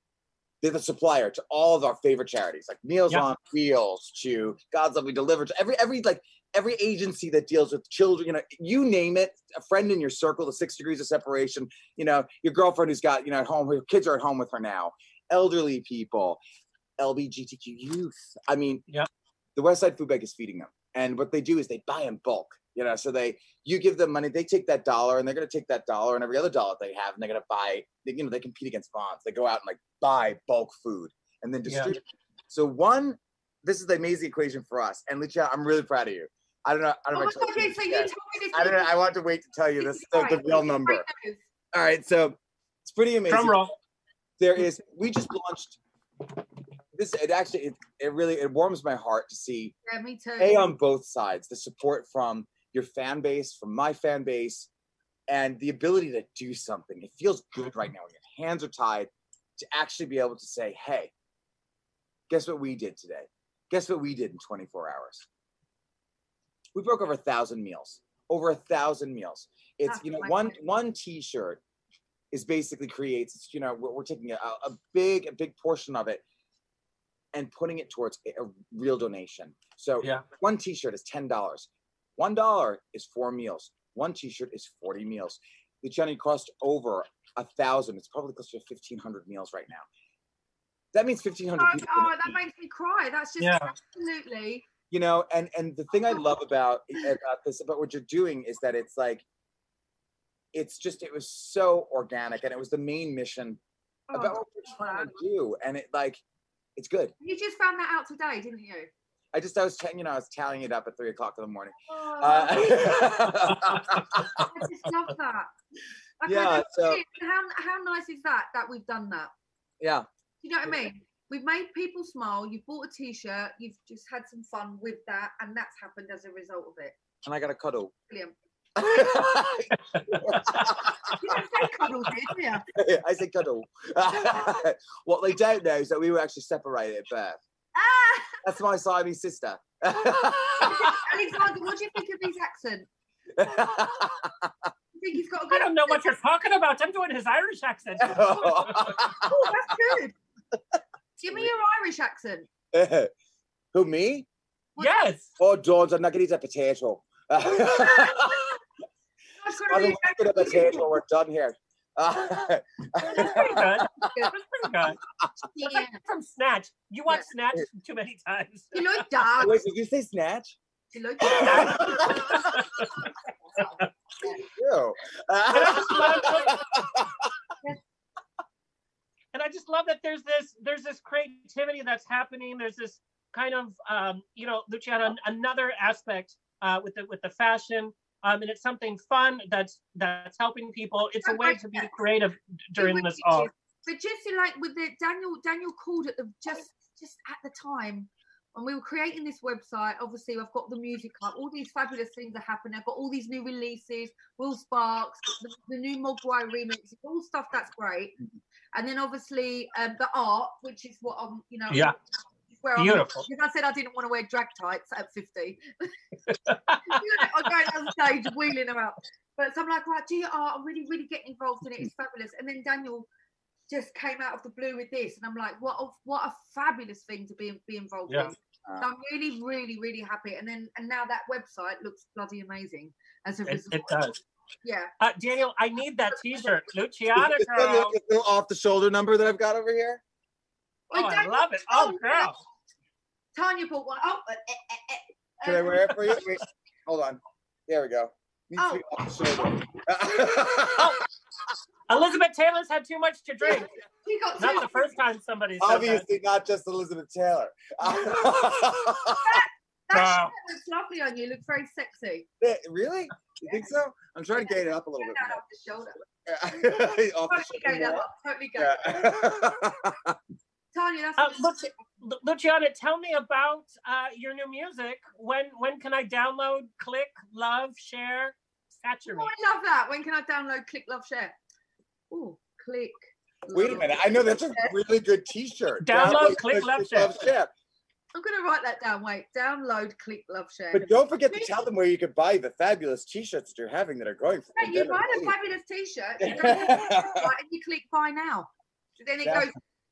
S4: they're the supplier to all of our favorite charities, like Meals on Wheels, to God's Love We Deliver, to every agency that deals with children, you know, you name it, a friend in your circle, the 6 degrees of separation, you know, your girlfriend who's got, you know, at home, her kids are at home with her now, elderly people, LGBTQ youth. I mean, the Westside Foodbank is feeding them. And what they do is they buy in bulk, you know, so you give them money, they take that $1 and they're going to take that $1 and every other dollar they have, and they're going to buy, you know, they compete against bonds. They go out and like buy bulk food and then distribute. Yeah. So this is the amazing equation for us. And Luciana, I'm really proud of you. I don't know. I don't know. I want to wait to tell you this, the real number. All right. So it's pretty amazing.
S2: Drum roll.
S4: We just launched this. It really warms my heart to see.
S7: Yeah, me too.
S4: On both sides, the support from your fan base, from my fan base, and the ability to do something. It feels good right now when your hands are tied to actually be able to say, hey, guess what we did today? Guess what we did in 24 hours? We broke over 1,000 meals. Over 1,000 meals. It's, you know, one t-shirt is basically creates, you know, we're taking a big portion of it and putting it towards a real donation. So one t-shirt is $10. $1 is 4 meals. One t-shirt is 40 meals. Luciana cost over 1,000. It's probably close to 1,500 meals right now. That means 1,500 people.
S7: Oh, that makes me cry. That's just absolutely.
S4: You know, and the thing I love about what you're doing is that it's like, it was so organic, and it was the main mission about what we're trying to do, and it's good.
S7: You just found that out today, didn't you?
S4: I was tallying it up at 3 o'clock in the morning.
S7: I just love that. Okay,
S4: Yeah. So
S7: how nice is that we've done that?
S4: Yeah.
S7: You know what I mean? We've made people smile. You've bought a T-shirt. You've just had some fun with that, and that's happened as a result of it.
S4: And I got a cuddle.
S7: Brilliant. You don't say cuddle, did you?
S4: I say cuddle. What they don't know is that we were actually separated at birth. That's my Siamese sister.
S7: Alexander, what do you think of his accent? I think he's got a good
S2: I don't know what you're talking about. I'm doing his Irish accent.
S7: Oh, that's good. Give me your Irish accent.
S4: Who, me?
S2: Yes.
S4: Oh, George, I'm not going to eat a potato. I'm going to a potato. We're done here.
S2: That's pretty good. That's pretty good. It's like from Snatch. You watch Snatch too many times.
S7: You look dark.
S4: Wait, did you say Snatch?
S7: You look dark.
S2: And I just love that there's this creativity that's happening. There's this kind of Luciana, another aspect with the fashion. And it's something fun that's helping people. It's a way to be creative during this all.
S7: But just like with the Daniel called it just at the time when we were creating this website. Obviously, I've got the music up. All these fabulous things are happening. I've got all these new releases. Will Sparks, the new Mogwai remix, all stuff that's great. And then obviously the art, which is what I'm,
S2: Beautiful.
S7: Because I said I didn't want to wear drag tights at 50. I'm going on stage wheeling them out. But so I'm like, right, do your art. I'm really, really getting involved in it. It's fabulous. And then Daniel just came out of the blue with this, and I'm like, what a fabulous thing to be involved in. So I'm really, really, really happy. And now that website looks bloody amazing as a result.
S2: It does.
S7: Yeah.
S2: Daniel, I need that T-shirt, Luciana girl.
S4: This little off-the-shoulder number that I've got over here.
S2: Oh, I love it. Oh, girl.
S7: Tanya bought one. Oh,
S4: can I wear it for you? Wait, hold on. There we go. Off the shoulder.
S2: Elizabeth Taylor's had too much to drink.
S7: Not
S2: the first time somebody said
S4: Obviously,
S2: that.
S4: not just Elizabeth Taylor.
S7: That looks lovely on you. Looks very sexy.
S4: Really? You think so? I'm trying to gain it up a little bit.
S7: Off the shoulder.
S4: Off the shoulder.
S7: Totally go. Tanya, that's
S2: Luciana, tell me about your new music. When can I download, click, love, share, saturate?
S7: Oh, I love that. When can I download, click, love, share? Oh, click.
S4: Wait a minute. I know that's a really good T-shirt.
S2: Download, click, love, share.
S7: I'm going to write that down. Wait, download, click, love, share.
S4: But don't forget to tell them where you can buy the fabulous T-shirts that you're having that are going for.
S7: You buy the fabulous T-shirt, you go and you click buy now. So then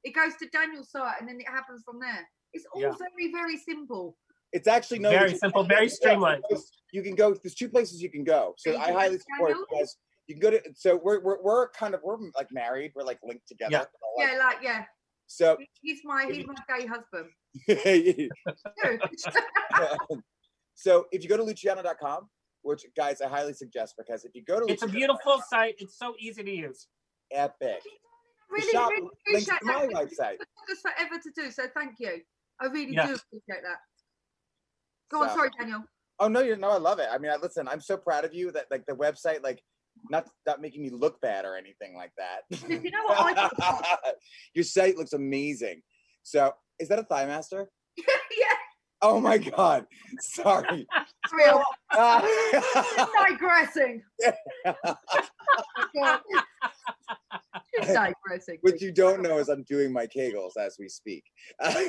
S7: it goes to Daniel's site, and then it happens from there. It's all very, very simple.
S4: It's actually
S2: very simple, very streamlined.
S4: You can go. There's 2 places you can go. So I highly support it because you can go to. So we're like married. We're like linked together.
S7: Yeah.
S4: So
S7: he's my gay husband.
S4: So if you go to Luciana.com, which guys I highly suggest, because if you go to
S2: it's a beautiful site. It's so easy to use.
S4: Epic.
S7: Really
S4: links to
S7: appreciate
S4: my
S7: that.
S4: website.
S7: It took us forever to do, so thank you. I really do appreciate that. Go on, sorry, Daniel.
S4: Oh no, I love it. I mean, listen, I'm so proud of you that like the website, like not making me look bad or anything like that.
S7: You know what I think?
S4: Your site looks amazing. So is that a Thigh Master?
S7: Yeah.
S4: Oh my God. Sorry.
S7: It's real. Digressing. Digressing.
S4: What you don't know is I'm doing my Kegels as we speak.
S2: That's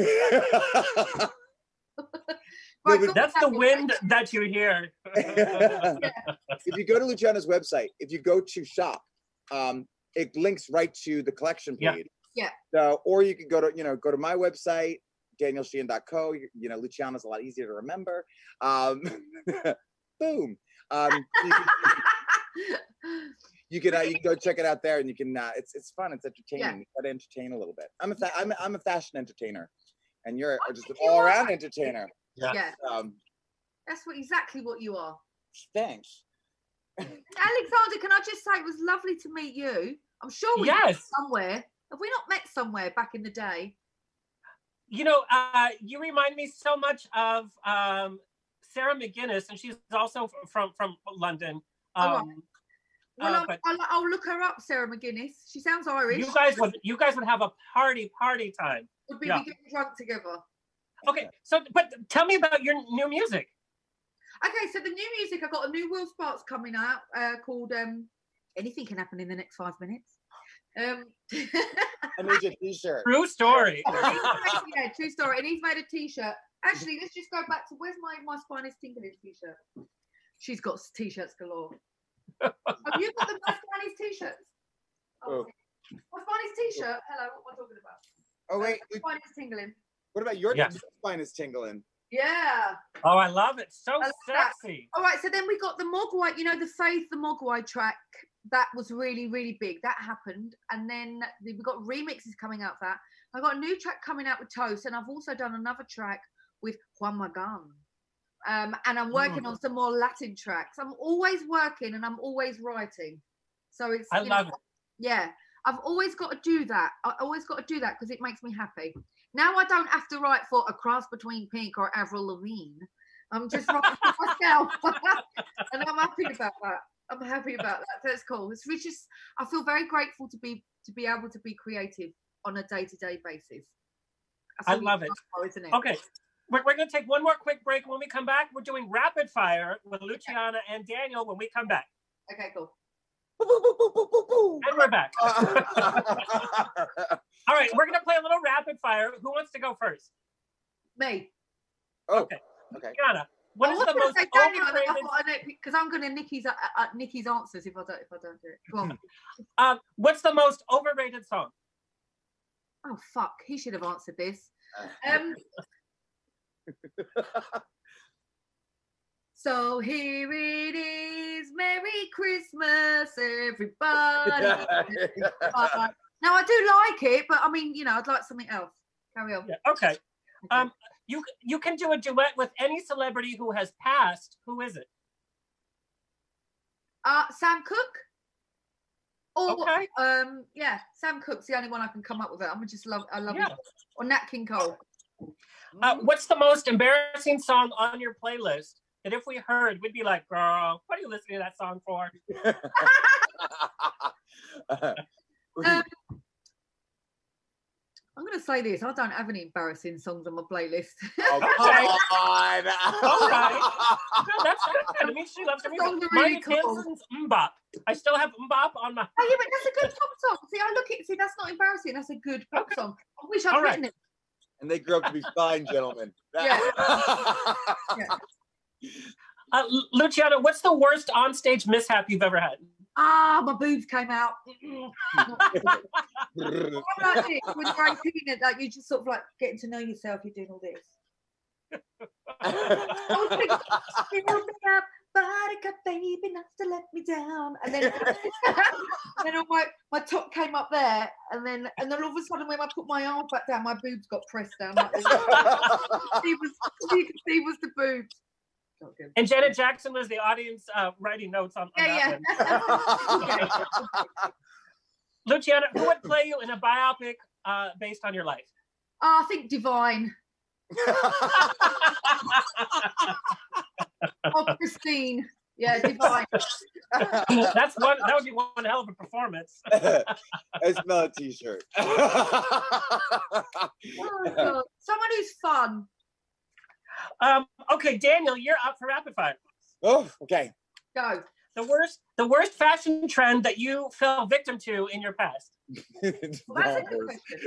S2: the wind that you hear.
S4: If you go to Luciana's website, if you go to shop, it links right to the collection page.
S7: Yeah.
S4: So, or you can go to my website, Daniel Sheehan Co. Luciana's a lot easier to remember. Boom. You can go check it out there, and you can. It's fun. It's entertaining.
S7: Yeah.
S4: You got to entertain a little bit. I'm a fashion entertainer, and you're just an all-around entertainer.
S2: Yeah.
S7: That's exactly what you are.
S4: Thanks.
S7: Alexander, can I just say it was lovely to meet you. I'm sure we met somewhere. Have we not met somewhere back in the day?
S2: You know, you remind me so much of Sarah McGuinness, and she's also from London.
S7: Well, I'll look her up, Sarah McGuinness. She sounds Irish.
S2: You guys would have a party time.
S7: Would we be getting drunk together?
S2: Okay, so but tell me about your new music.
S7: Okay, so the new music, I've got a new Will Sparks coming out called Anything Can Happen in the Next 5 Minutes.
S4: I made you a t-shirt.
S2: True story.
S7: Yeah, true story. And he's made a t-shirt. Actually, let's just go back to where's my Spine is Tingling t-shirt? She's got t-shirts galore. Have you got the My Spine is t-shirts? Oh. My Spine is t-shirt. Hello, what am I talking about?
S4: Oh wait,
S7: My Spine is Tingling.
S4: What about your spine is tingling?
S7: Yeah.
S2: Oh, I love it. So sexy.
S7: All right, so then we got the Mogwai, you know, the Faith, the Mogwai track. That was really, really big. That happened. And then we've got remixes coming out of that. I've got a new track coming out with Toast, and I've also done another track with Juan Magán. And I'm working on some more Latin tracks. I'm always working and I'm always writing. So it's
S2: I love it.
S7: Yeah. I've always got to do that. I always got to do that because it makes me happy. Now I don't have to write for A Cross Between Pink or Avril Lavigne. I'm just writing for myself. And I'm happy about that. I'm happy about that. That's cool. It's just, I feel very grateful to be able to be creative on a day-to-day basis.
S2: I love it.
S7: Isn't it?
S2: Okay. We're going to take one more quick break. When we come back, we're doing rapid fire with Luciana and Daniel when we come back.
S7: Okay, cool.
S2: And we're back. All right, we're going to play a little rapid fire. Who wants to go first?
S7: Me.
S4: Oh,
S2: okay.
S4: Luciana,
S2: what is the most overrated?
S7: Because I'm going to Nikki's answers if I don't do it. Go
S2: on. What's the most overrated song?
S7: Oh fuck! He should have answered this. So here it is, Merry Christmas, everybody. Now I do like it, but I mean, you know, I'd like something else. Carry on.
S2: Yeah, okay. You can do a duet with any celebrity who has passed. Who is it?
S7: Sam Cooke. Or
S2: okay.
S7: Yeah, Sam Cooke's the only one I can come up with. I love it. Or Nat King Cole.
S2: What's the most embarrassing song on your playlist that if we heard, we'd be like, girl, what are you listening to that song for?
S7: I'm going to say this. I don't have any embarrassing songs on my playlist.
S4: Oh, come on.
S2: All right. No, that's good. I mean, she loves her music. Mine is Mbop. I still have Mbop on my...
S7: Oh, yeah, but that's a good pop song. See, that's not embarrassing. That's a good pop song. I wish I'd written it.
S4: And they grew up to be fine gentlemen.
S7: Yeah.
S2: Luciana, what's the worst onstage mishap you've ever had?
S7: My boobs came out. Like this, when you're 18, like you just sort of like getting to know yourself, you're doing all this. Buttercup baby, not to let me down. And then, my top came up there, and then all of a sudden when I put my arm back down, my boobs got pressed down like this. He was the boobs.
S2: And Janet Jackson was the audience writing notes on that one. Luciana, who would play you in a biopic based on your life?
S7: I think Divine. Oh, Christine. Yeah, Divine.
S2: That would be one hell of a performance.
S4: It's not a t-shirt.
S7: Someone who's fun.
S2: Okay, Daniel, you're up for rapid fire.
S4: Oh, okay.
S7: Go.
S2: The worst fashion trend that you fell victim to in your past.
S7: Well, that's a good question.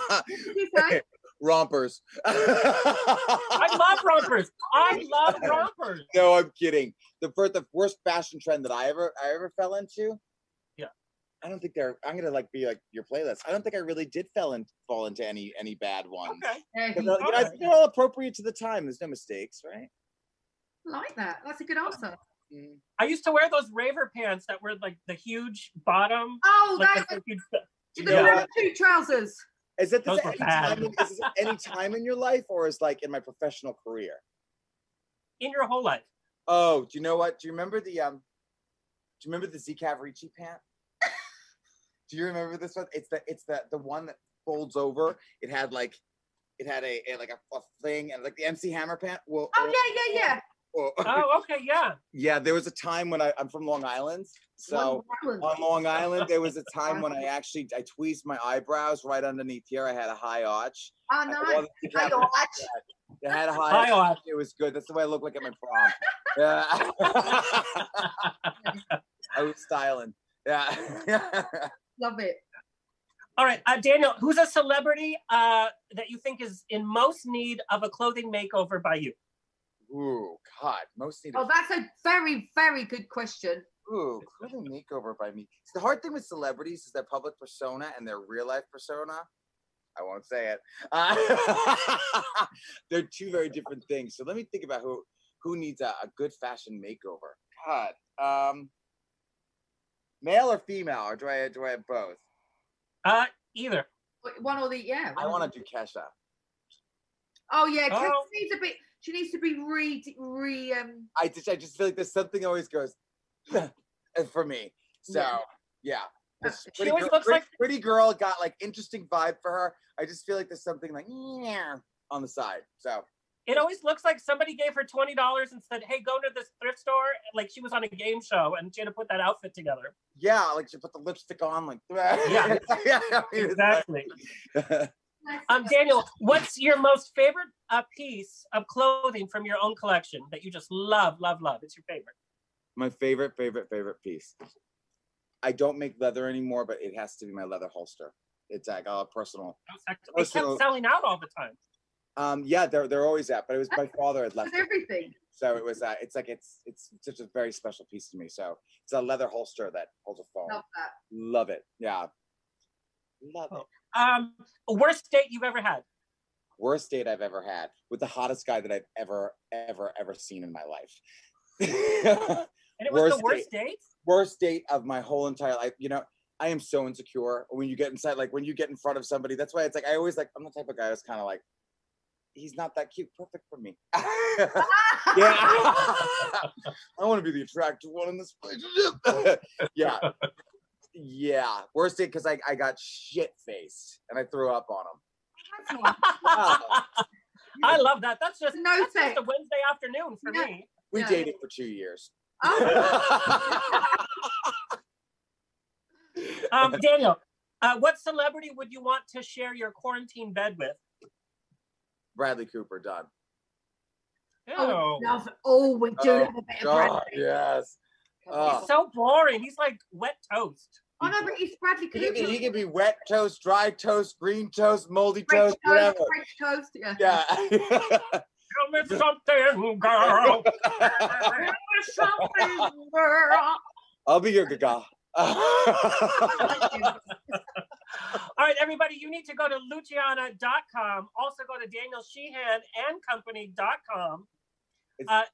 S7: What did you say?
S4: Rompers.
S2: I love rompers.
S4: No, I'm kidding. The worst fashion trend that I ever fell into.
S2: Yeah.
S4: I don't think I'm gonna be like your playlist. I don't think I really did fall into any bad ones.
S2: Okay.
S4: They're all appropriate to the time. There's no mistakes, right?
S7: I like that. That's a good answer.
S2: I used to wear those raver pants that were like the huge bottom.
S7: Oh,
S2: like
S7: that's the two trousers.
S4: Is it any time in your life, or is like in my professional career?
S2: In your whole life.
S4: Oh, do you know what? Do you remember the Z Cavarici pant? Do you remember this one? It's the one that folds over. It had like It had a thing and like the MC Hammer pant. Well,
S7: yeah.
S2: Oh, okay, yeah.
S4: Yeah, there was a time when I'm from Long Island. So on Long Island, there was a time when I tweezed my eyebrows right underneath here. I had a high arch.
S7: Oh, nice. High arch.
S4: It had a high arch. It was good. That's the way I look like at my prom. Yeah. I was styling. Yeah.
S7: Love it.
S2: All right, Daniel, who's a celebrity that you think is in most need of a clothing makeover by you?
S4: Ooh, God, most need.
S7: That's a very, very good question.
S4: Ooh, clothing makeover by me. The hard thing with celebrities is their public persona and their real life persona. I won't say it. They're two very different things. So let me think about who needs a good fashion makeover. God, male or female, or do I have both?
S2: Either.
S7: One or the
S4: I want to do Kesha.
S7: Oh yeah, Kesha needs a bit. She needs to be
S4: I just feel like there's something always goes for me. So yeah.
S2: She always looks like
S4: pretty girl, got like interesting vibe for her. I just feel like there's something like on the side. So
S2: it always looks like somebody gave her $20 and said, "Hey, go to this thrift store." Like she was on a game show and she had to put that outfit together.
S4: Yeah, like she put the lipstick on, like
S2: yeah, exactly. Daniel, what's your most favorite piece of clothing from your own collection that you just love? It's your favorite.
S4: My favorite piece. I don't make leather anymore, but it has to be my leather holster. It's like a personal.
S2: They kept selling out all the time.
S4: Yeah, they're always out, but it was my father had left
S7: everything.
S4: So it was it's such a very special piece to me. So it's a leather holster that holds a phone.
S7: Love that.
S4: Love it. Yeah. Love it.
S2: Worst date you've ever had?
S4: Worst date I've ever had with the hottest guy that I've ever seen in my life.
S2: And it was the worst date?
S4: Worst date of my whole entire life. You know, I am so insecure when you get inside, like when you get in front of somebody. That's why it's like I always like I'm the type of guy that's kind of like, he's not that cute, perfect for me. Yeah. I want to be the attractive one in this relationship. Yeah. Worst date because I got shit faced and I threw up on him.
S2: I love that. That's just
S7: a
S2: Wednesday afternoon for me.
S4: We dated for 2 years.
S2: Daniel, what celebrity would you want to share your quarantine bed with?
S4: Bradley Cooper, done.
S7: We do have a bit of Bradley.
S4: Yes.
S2: He's so boring. He's like wet toast.
S7: Oh no, but he's Bradley Cooper.
S4: He can be wet toast, dry toast, green toast, moldy toast, whatever.
S7: French toast, yeah.
S2: Tell me something, girl. Tell me something, girl.
S4: I'll be your gaga.
S2: All right, everybody, you need to go to Luciana.com. Also go to DanielSheehanandCompany.com.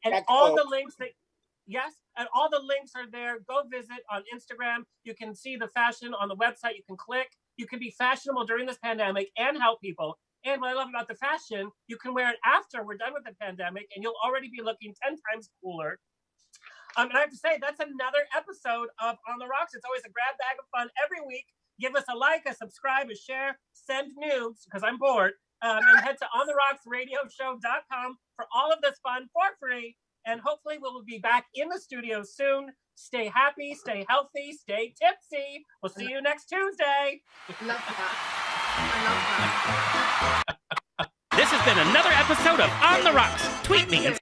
S2: And all the links and all the links are there. Go visit on Instagram. You can see the fashion on the website. You can click. You can be fashionable during this pandemic and help people. And what I love about the fashion, you can wear it after we're done with the pandemic and you'll already be looking 10 times cooler. And I have to say, that's another episode of On the Rocks. It's always a grab bag of fun every week. Give us a like, a subscribe, a share, send nudes, because I'm bored. And head to ontherocksradioshow.com for all of this fun for free. And hopefully we will be back in the studio soon. Stay happy, stay healthy, stay tipsy. We'll see you next Tuesday.
S7: Love that.
S2: This has been another episode of On the Rocks. Tweet me.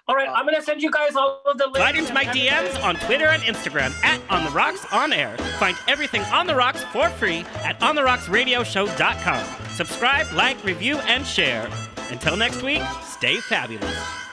S2: All right, I'm going to send you guys all of the links. Slide into my DMs on Twitter and Instagram at On The Rocks On Air. Find everything On The Rocks for free at ontherocksradioshow.com. Subscribe, like, review, and share. Until next week, stay fabulous.